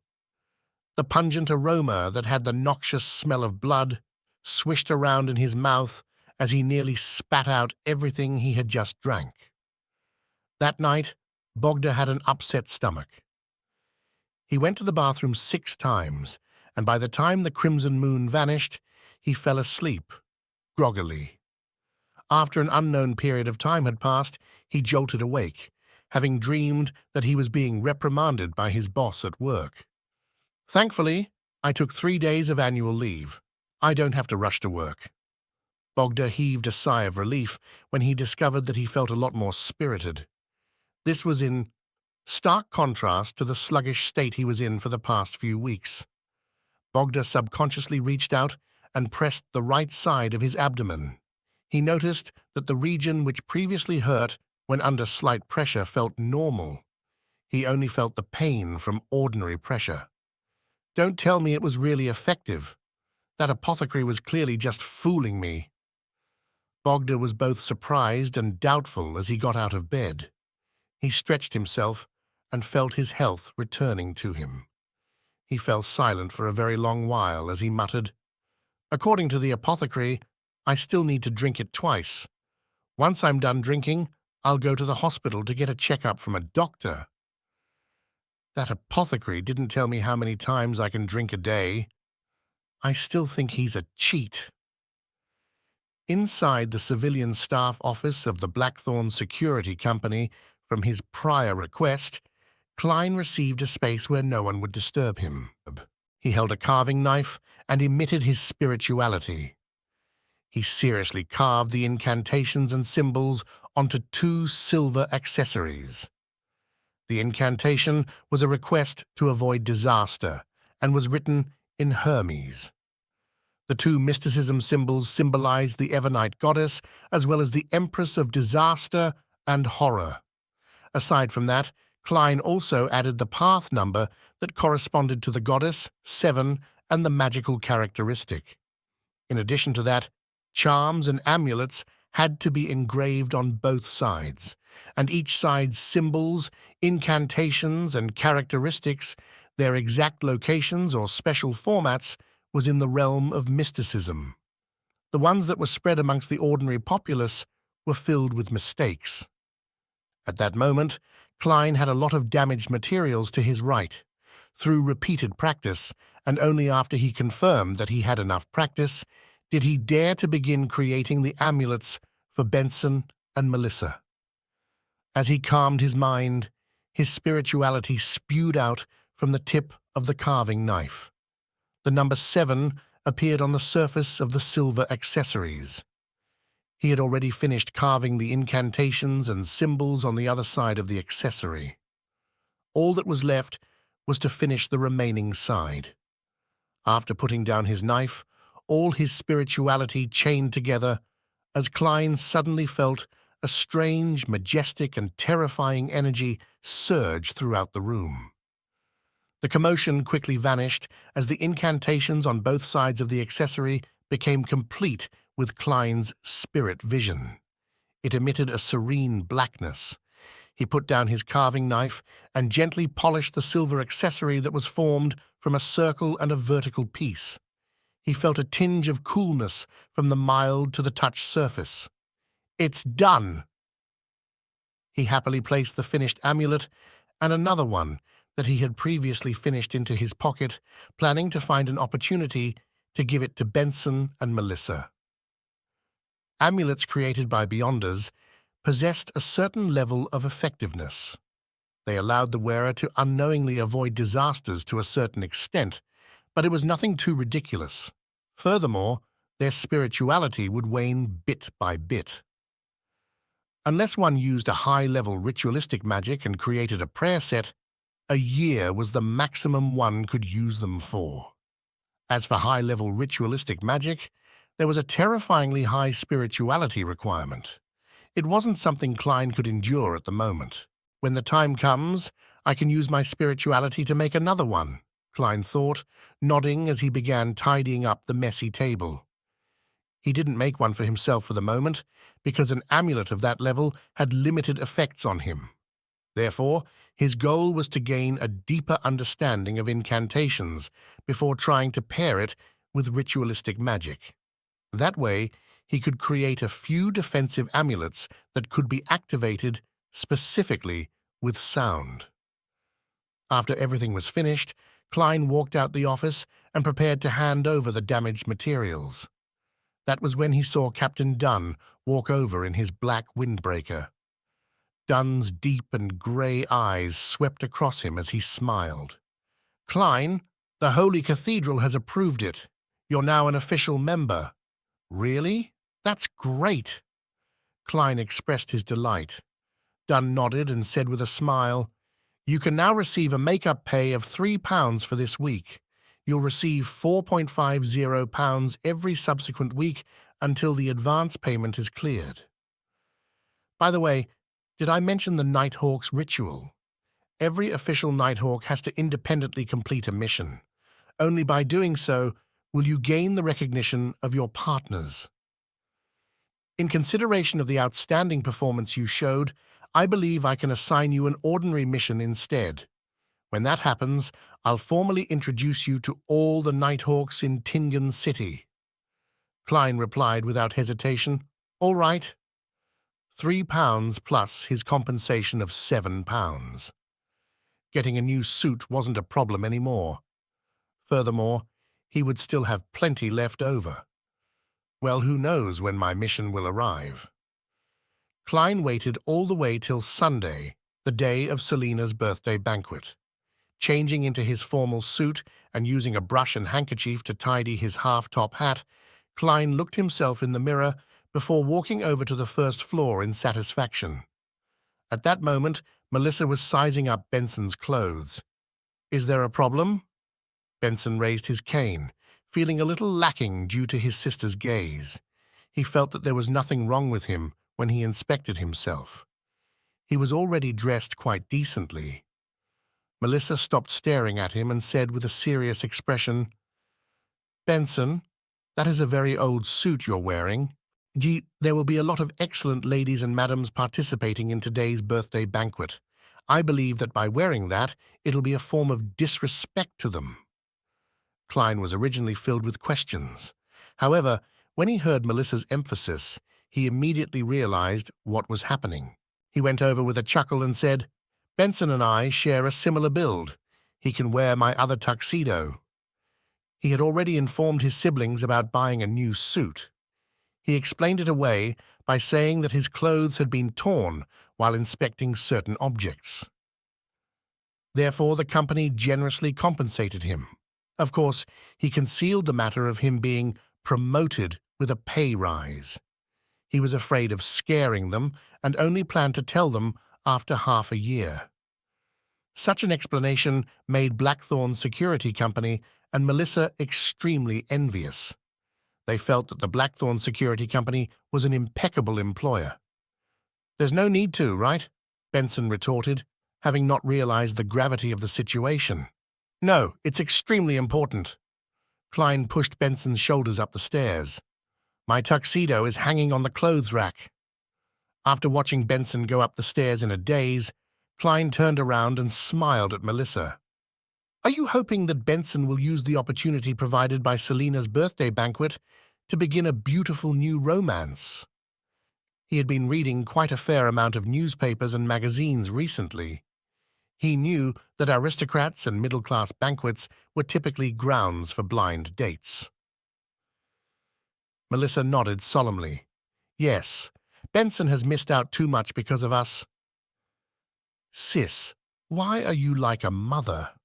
The pungent aroma that had the noxious smell of blood swished around in his mouth as he nearly spat out everything he had just drank. That night, Bogda had an upset stomach. He went to the bathroom 6 times, and by the time the crimson moon vanished, he fell asleep, groggily. After an unknown period of time had passed, he jolted awake, having dreamed that he was being reprimanded by his boss at work. "Thankfully, I took 3 days of annual leave. I don't have to rush to work." Bogda heaved a sigh of relief when he discovered that he felt a lot more spirited. This was in stark contrast to the sluggish state he was in for the past few weeks. Bogda subconsciously reached out and pressed the right side of his abdomen. He noticed that the region which previously hurt when under slight pressure felt normal. He only felt the pain from ordinary pressure. "Don't tell me it was really effective. That apothecary was clearly just fooling me." Bogda was both surprised and doubtful as he got out of bed. He stretched himself and felt his health returning to him. He fell silent for a very long while as he muttered, "According to the apothecary, I still need to drink it twice. Once I'm done drinking, I'll go to the hospital to get a checkup from a doctor. That apothecary didn't tell me how many times I can drink a day. I still think he's a cheat." Inside the civilian staff office of the Blackthorn Security Company, from his prior request, Klein received a space where no one would disturb him. He held a carving knife and emitted his spirituality. He seriously carved the incantations and symbols onto 2 silver accessories. The incantation was a request to avoid disaster and was written in Hermes. The 2 mysticism symbols symbolized the Evernight goddess as well as the Empress of Disaster and Horror. Aside from that, Klein also added the path number that corresponded to the goddess, 7, and the magical characteristic. In addition to that, charms and amulets had to be engraved on both sides, and each side's symbols, incantations, and characteristics, their exact locations or special formats, was in the realm of mysticism. The ones that were spread amongst the ordinary populace were filled with mistakes. At that moment, Klein had a lot of damaged materials to his right. Through repeated practice, and only after he confirmed that he had enough practice, did he dare to begin creating the amulets for Benson and Melissa. As he calmed his mind, his spirituality spewed out from the tip of the carving knife. The number 7 appeared on the surface of the silver accessories. He had already finished carving the incantations and symbols on the other side of the accessory. All that was left was to finish the remaining side. After putting down his knife, all his spirituality chained together as Klein suddenly felt a strange, majestic, and terrifying energy surge throughout the room. The commotion quickly vanished as the incantations on both sides of the accessory became complete with Klein's spirit vision. It emitted a serene blackness. He put down his carving knife and gently polished the silver accessory that was formed from a circle and a vertical piece. He felt a tinge of coolness from the mild to the touch surface. "It's done!" He happily placed the finished amulet and another one that he had previously finished into his pocket, planning to find an opportunity to give it to Benson and Melissa. Amulets created by Beyonders possessed a certain level of effectiveness. They allowed the wearer to unknowingly avoid disasters to a certain extent, but it was nothing too ridiculous. Furthermore, their spirituality would wane bit by bit. Unless one used a high-level ritualistic magic and created a prayer set, a year was the maximum one could use them for. As for high-level ritualistic magic, there was a terrifyingly high spirituality requirement. It wasn't something Klein could endure at the moment. When the time comes, I can use my spirituality to make another one, Klein thought, nodding as he began tidying up the messy table. He didn't make one for himself for the moment, because an amulet of that level had limited effects on him. Therefore, his goal was to gain a deeper understanding of incantations before trying to pair it with ritualistic magic. That way, he could create a few defensive amulets that could be activated specifically with sound. After everything was finished, Klein walked out the office and prepared to hand over the damaged materials. That was when he saw Captain Dunn walk over in his black windbreaker. Dunn's deep and grey eyes swept across him as he smiled. "Klein, the Holy Cathedral has approved it. You're now an official member." "Really? That's great." Klein expressed his delight. Dunn nodded and said with a smile, "You can now receive a make-up pay of £3 for this week. You'll receive £4.50 every subsequent week until the advance payment is cleared." By the way, did I mention the Nighthawk's ritual? Every official Nighthawk has to independently complete a mission. Only by doing so will you gain the recognition of your partners. In consideration of the outstanding performance you showed, I believe I can assign you an ordinary mission instead. When that happens, I'll formally introduce you to all the Nighthawks in Tingen City. Klein replied without hesitation, "All right." £3 plus his compensation of £7. Getting a new suit wasn't a problem anymore. Furthermore, he would still have plenty left over. Well, who knows when my mission will arrive? Klein waited all the way till Sunday, the day of Selena's birthday banquet. Changing into his formal suit and using a brush and handkerchief to tidy his half-top hat, Klein looked himself in the mirror before walking over to the first floor in satisfaction. At that moment, Melissa was sizing up Benson's clothes. "Is there a problem?" Benson raised his cane, feeling a little lacking due to his sister's gaze. He felt that there was nothing wrong with him when he inspected himself. He was already dressed quite decently. Melissa stopped staring at him and said with a serious expression, "Benson, that is a very old suit you're wearing. There will be a lot of excellent ladies and madams participating in today's birthday banquet. I believe that by wearing that, it'll be a form of disrespect to them." Klein was originally filled with questions. However, when he heard Melissa's emphasis, he immediately realized what was happening. He went over with a chuckle and said, "Benson and I share a similar build. He can wear my other tuxedo." He had already informed his siblings about buying a new suit. He explained it away by saying that his clothes had been torn while inspecting certain objects. Therefore, the company generously compensated him. Of course, he concealed the matter of him being promoted with a pay rise. He was afraid of scaring them and only planned to tell them after half a year. Such an explanation made Blackthorn's security company and Melissa extremely envious. They felt that the Blackthorn Security Company was an impeccable employer. "There's no need to, right?" Benson retorted, having not realized the gravity of the situation. "No, it's extremely important." Klein pushed Benson's shoulders up the stairs. "My tuxedo is hanging on the clothes rack." After watching Benson go up the stairs in a daze, Klein turned around and smiled at Melissa. "Are you hoping that Benson will use the opportunity provided by Selena's birthday banquet to begin a beautiful new romance?" He had been reading quite a fair amount of newspapers and magazines recently. He knew that aristocrats and middle-class banquets were typically grounds for blind dates. Melissa nodded solemnly. "Yes, Benson has missed out too much because of us." "Sis, why are you like a mother?"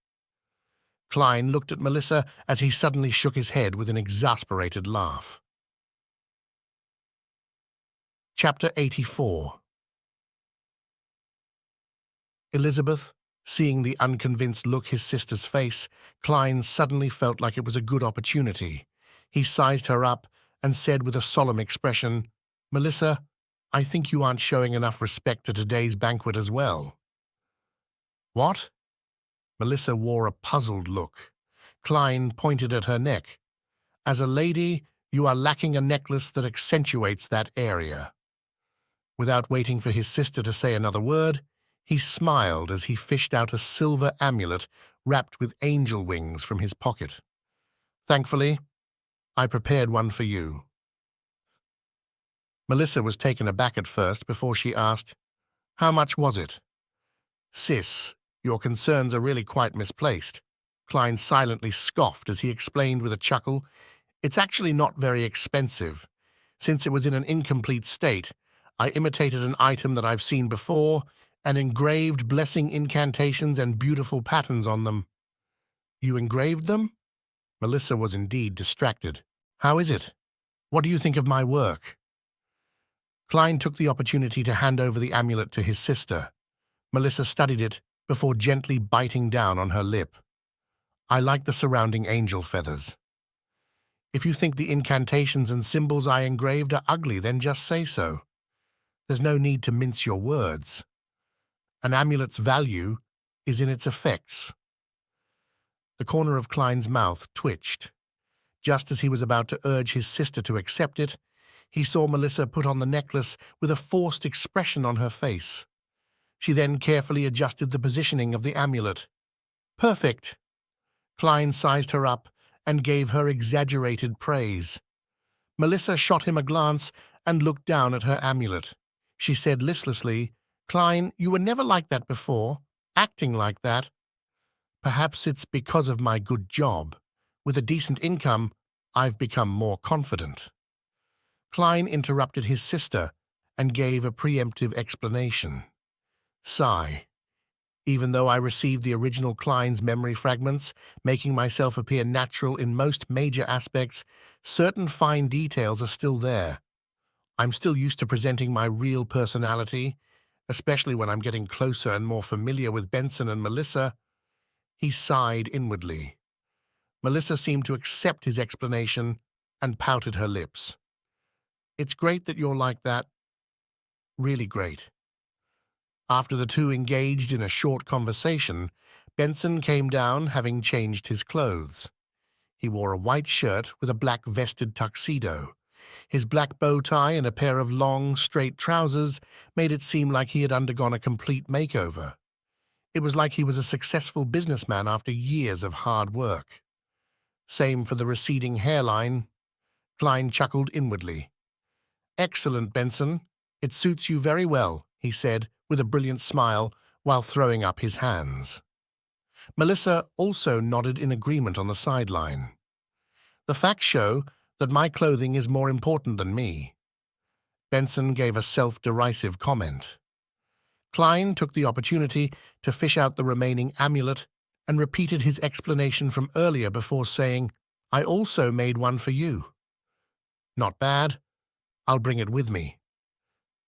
Klein looked at Melissa as he suddenly shook his head with an exasperated laugh. Chapter 84. Elizabeth, seeing the unconvinced look his sister's face, Klein suddenly felt like it was a good opportunity. He sized her up and said with a solemn expression, "Melissa, I think you aren't showing enough respect to today's banquet as well." "What?" Melissa wore a puzzled look. Klein pointed at her neck. "As a lady, you are lacking a necklace that accentuates that area." Without waiting for his sister to say another word, he smiled as he fished out a silver amulet wrapped with angel wings from his pocket. "Thankfully, I prepared one for you." Melissa was taken aback at first before she asked, "How much was it?" "Sis, your concerns are really quite misplaced." Klein silently scoffed as he explained with a chuckle, "It's actually not very expensive. Since it was in an incomplete state, I imitated an item that I've seen before and engraved blessing incantations and beautiful patterns on them." "You engraved them?" Melissa was indeed distracted. "How is it? What do you think of my work?" Klein took the opportunity to hand over the amulet to his sister. Melissa studied it before gently biting down on her lip. "I like the surrounding angel feathers." "If you think the incantations and symbols I engraved are ugly, then just say so. There's no need to mince your words. An amulet's value is in its effects." The corner of Klein's mouth twitched. Just as he was about to urge his sister to accept it, he saw Melissa put on the necklace with a forced expression on her face. She then carefully adjusted the positioning of the amulet. "Perfect!" Klein sized her up and gave her exaggerated praise. Melissa shot him a glance and looked down at her amulet. She said listlessly, "Klein, you were never like that before, acting like that." "Perhaps it's because of my good job. With a decent income, I've become more confident." Klein interrupted his sister and gave a preemptive explanation. Sigh. "Even though I received the original Klein's memory fragments, making myself appear natural in most major aspects, certain fine details are still there. I'm still used to presenting my real personality, especially when I'm getting closer and more familiar with Benson and Melissa." He sighed inwardly. Melissa seemed to accept his explanation and pouted her lips. "It's great that you're like that. Really great." After the two engaged in a short conversation, Benson came down, having changed his clothes. He wore a white shirt with a black vested tuxedo. His black bow tie and a pair of long, straight trousers made it seem like he had undergone a complete makeover. It was like he was a successful businessman after years of hard work. Same for the receding hairline. Klein chuckled inwardly. "Excellent, Benson. It suits you very well," he said, with a brilliant smile while throwing up his hands. Melissa also nodded in agreement on the sideline. The facts show that my clothing is more important than me. Benson gave a self-derisive comment. Klein took the opportunity to fish out the remaining amulet and repeated his explanation from earlier before saying, "I also made one for you." "Not bad. I'll bring it with me."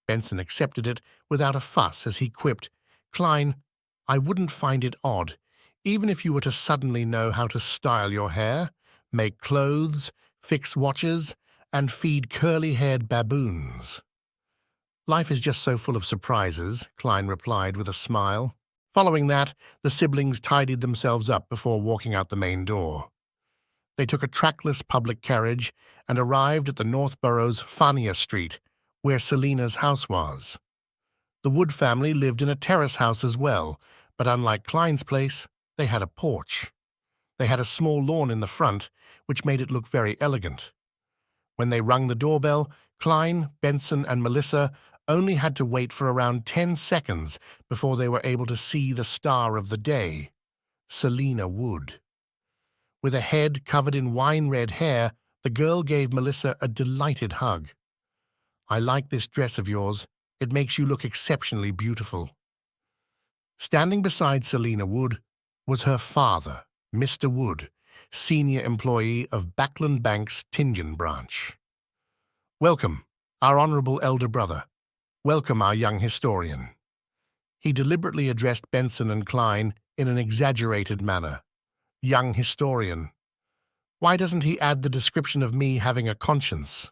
Benson accepted it without a fuss as he quipped, "Klein, I wouldn't find it odd, even if you were to suddenly know how to style your hair, make clothes, fix watches, and feed curly-haired baboons." "Life is just so full of surprises," Klein replied with a smile. Following that, the siblings tidied themselves up before walking out the main door. They took a trackless public carriage and arrived at the North Borough's Fania Street, where Selena's house was. The Wood family lived in a terrace house as well, but unlike Klein's place, they had a porch. They had a small lawn in the front, which made it look very elegant. When they rung the doorbell, Klein, Benson, and Melissa only had to wait for around 10 seconds before they were able to see the star of the day, Selena Wood. With a head covered in wine-red hair, the girl gave Melissa a delighted hug. "I like this dress of yours. It makes you look exceptionally beautiful." Standing beside Selena Wood was her father, Mr. Wood, senior employee of Backland Bank's Tingen branch. "Welcome, our honorable elder brother. Welcome, our young historian." He deliberately addressed Benson and Klein in an exaggerated manner. "Young historian. Why doesn't he add the description of me having a conscience?"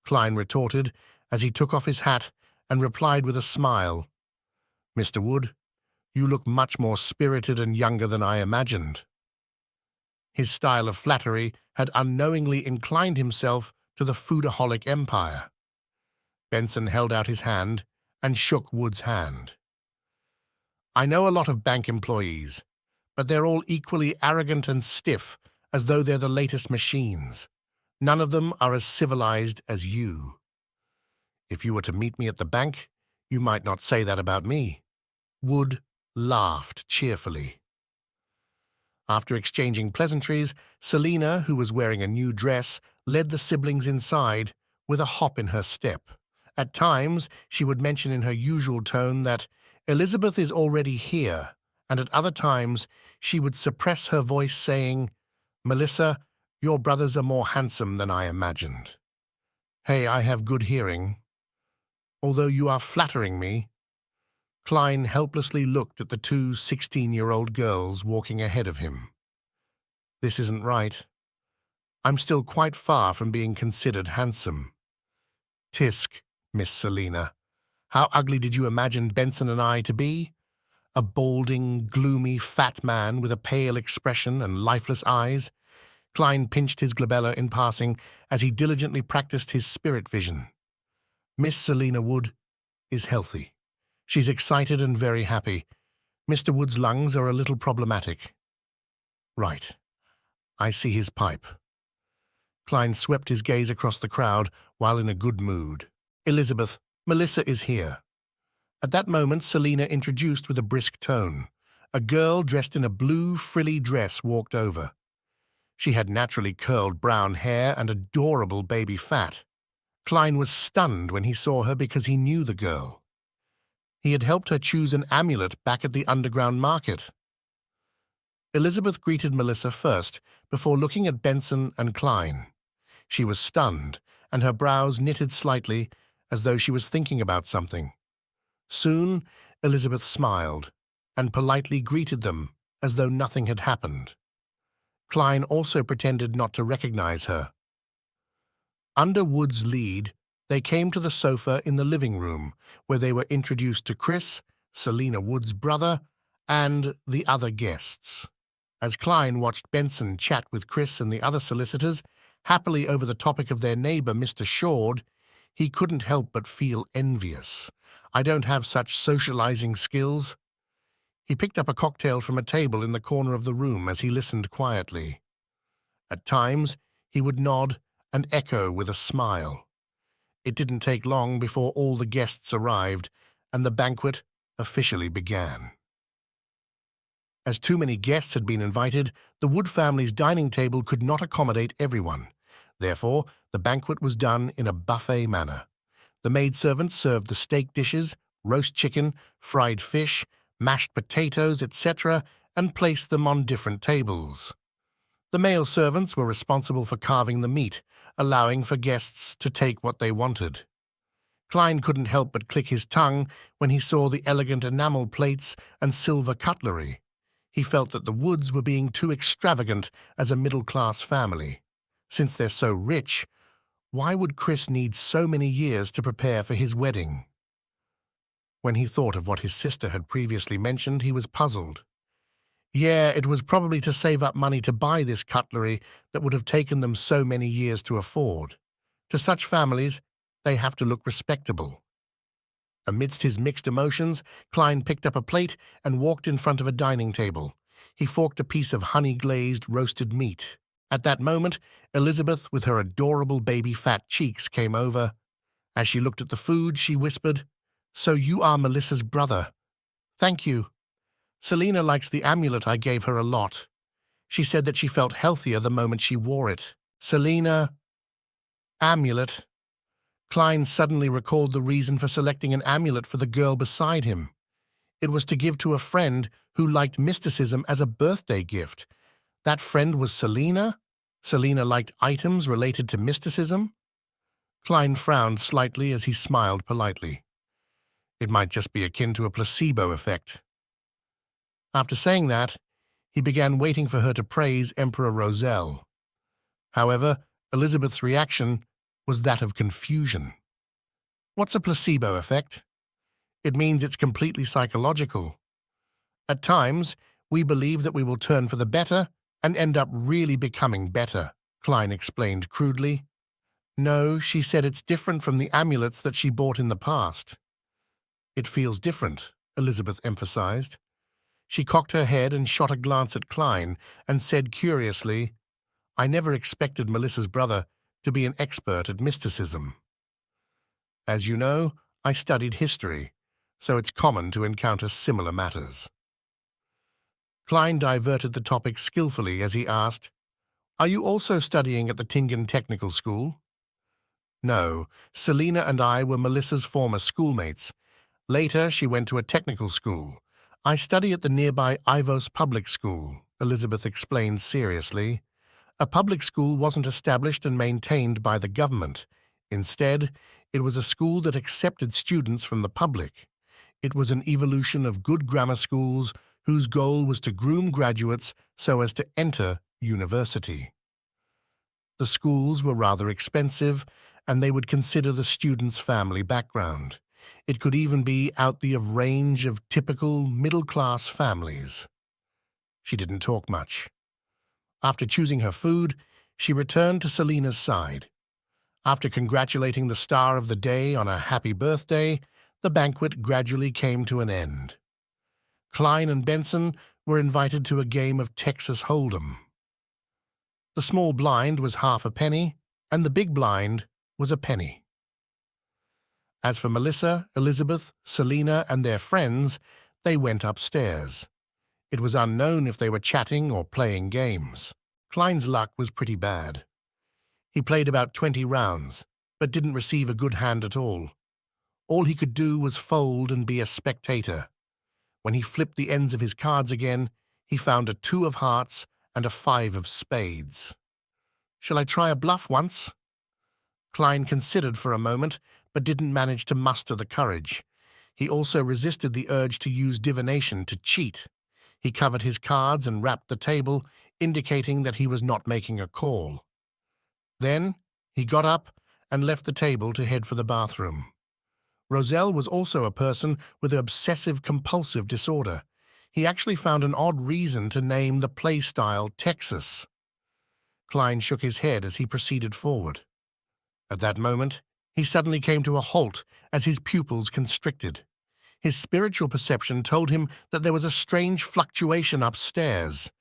Klein retorted as he took off his hat and replied with a smile, "Mr. Wood, you look much more spirited and younger than I imagined." His style of flattery had unknowingly inclined himself to the foodaholic empire. Benson held out his hand and shook Wood's hand. "I know a lot of bank employees, but they're all equally arrogant and stiff, as though they're the latest machines. None of them are as civilized as you. If you were to meet me at the bank, you might not say that about me." Wood laughed cheerfully. After exchanging pleasantries, Selena, who was wearing a new dress, led the siblings inside with a hop in her step. At times, she would mention in her usual tone that Elizabeth is already here, and at other times she would suppress her voice saying, "Melissa, your brothers are more handsome than I imagined. Hey, I have good hearing. Although you are flattering me." Klein helplessly looked at the two 16-year-old girls walking ahead of him. "This isn't right. I'm still quite far from being considered handsome." "Tisk, Miss Selena. How ugly did you imagine Benson and I to be? A balding, gloomy, fat man with a pale expression and lifeless eyes?" Klein pinched his glabella in passing as he diligently practiced his spirit vision. "Miss Selena Wood is healthy. She's excited and very happy. Mr. Wood's lungs are a little problematic." "Right. I see his pipe." Klein swept his gaze across the crowd while in a good mood. "Elizabeth, Melissa is here." At that moment, Selena introduced with a brisk tone. A girl dressed in a blue, frilly dress walked over. She had naturally curled brown hair and adorable baby fat. Klein was stunned when he saw her because he knew the girl. He had helped her choose an amulet back at the underground market. Elizabeth greeted Melissa first before looking at Benson and Klein. She was stunned, and her brows knitted slightly as though she was thinking about something. Soon, Elizabeth smiled and politely greeted them as though nothing had happened. Klein also pretended not to recognize her. Under Wood's lead, they came to the sofa in the living room, where they were introduced to Chris, Selena Wood's brother, and the other guests. As Klein watched Benson chat with Chris and the other solicitors, happily over the topic of their neighbor, Mr. Shord, he couldn't help but feel envious. "I don't have such socializing skills." He picked up a cocktail from a table in the corner of the room as he listened quietly. At times, he would nod and echo with a smile. It didn't take long before all the guests arrived, and the banquet officially began. As too many guests had been invited, the Wood family's dining table could not accommodate everyone. Therefore, the banquet was done in a buffet manner. The maidservants served the steak dishes, roast chicken, fried fish, mashed potatoes, etc., and placed them on different tables. The male servants were responsible for carving the meat, allowing for guests to take what they wanted. Klein couldn't help but click his tongue when he saw the elegant enamel plates and silver cutlery. He felt that the Woods were being too extravagant as a middle-class family. Since they're so rich, why would Chris need so many years to prepare for his wedding? When he thought of what his sister had previously mentioned, he was puzzled. Yeah, it was probably to save up money to buy this cutlery that would have taken them so many years to afford. To such families, they have to look respectable. Amidst his mixed emotions, Klein picked up a plate and walked in front of a dining table. He forked a piece of honey-glazed roasted meat. At that moment, Elizabeth, with her adorable baby-fat cheeks, came over. As she looked at the food, she whispered, "So you are Melissa's brother. Thank you. Selena likes the amulet I gave her a lot. She said that she felt healthier the moment she wore it." Selena. Amulet. Klein suddenly recalled the reason for selecting an amulet for the girl beside him. It was to give to a friend who liked mysticism as a birthday gift. That friend was Selena? Selena liked items related to mysticism? Klein frowned slightly as he smiled politely. It might just be akin to a placebo effect. After saying that, he began waiting for her to praise Emperor Roselle. However, Elizabeth's reaction was that of confusion. What's a placebo effect? It means it's completely psychological. At times, we believe that we will turn for the better and end up really becoming better, Klein explained crudely. No, she said it's different from the amulets that she bought in the past. It feels different, Elizabeth emphasized. She cocked her head and shot a glance at Klein and said curiously, "I never expected Melissa's brother to be an expert at mysticism. As you know, I studied history, so it's common to encounter similar matters." Klein diverted the topic skillfully as he asked, "Are you also studying at the Tingen Technical School?" No, Selena and I were Melissa's former schoolmates. Later, she went to a technical school. I study at the nearby Ivos Public School, Elizabeth explained seriously. A public school wasn't established and maintained by the government. Instead, it was a school that accepted students from the public. It was an evolution of good grammar schools whose goal was to groom graduates so as to enter university. The schools were rather expensive, and they would consider the student's family background. It could even be out the range of typical middle-class families. She didn't talk much. After choosing her food, she returned to Selena's side. After congratulating the star of the day on a happy birthday, the banquet gradually came to an end. Klein and Benson were invited to a game of Texas Hold'em. The small blind was half a penny, and the big blind was a penny. As for Melissa, Elizabeth, Selena, and their friends, they went upstairs. It was unknown if they were chatting or playing games. Klein's luck was pretty bad. He played about 20 rounds, but didn't receive a good hand at all. All he could do was fold and be a spectator. When he flipped the ends of his cards again, he found a 2 of hearts and a 5 of spades. "Shall I try a bluff once?" Klein considered for a moment, but didn't manage to muster the courage. He also resisted the urge to use divination to cheat. He covered his cards and rapped the table, indicating that he was not making a call. Then he got up and left the table to head for the bathroom. Roselle was also a person with obsessive-compulsive disorder. He actually found an odd reason to name the playstyle Texas. Klein shook his head as he proceeded forward. At that moment, he suddenly came to a halt as his pupils constricted. His spiritual perception told him that there was a strange fluctuation upstairs.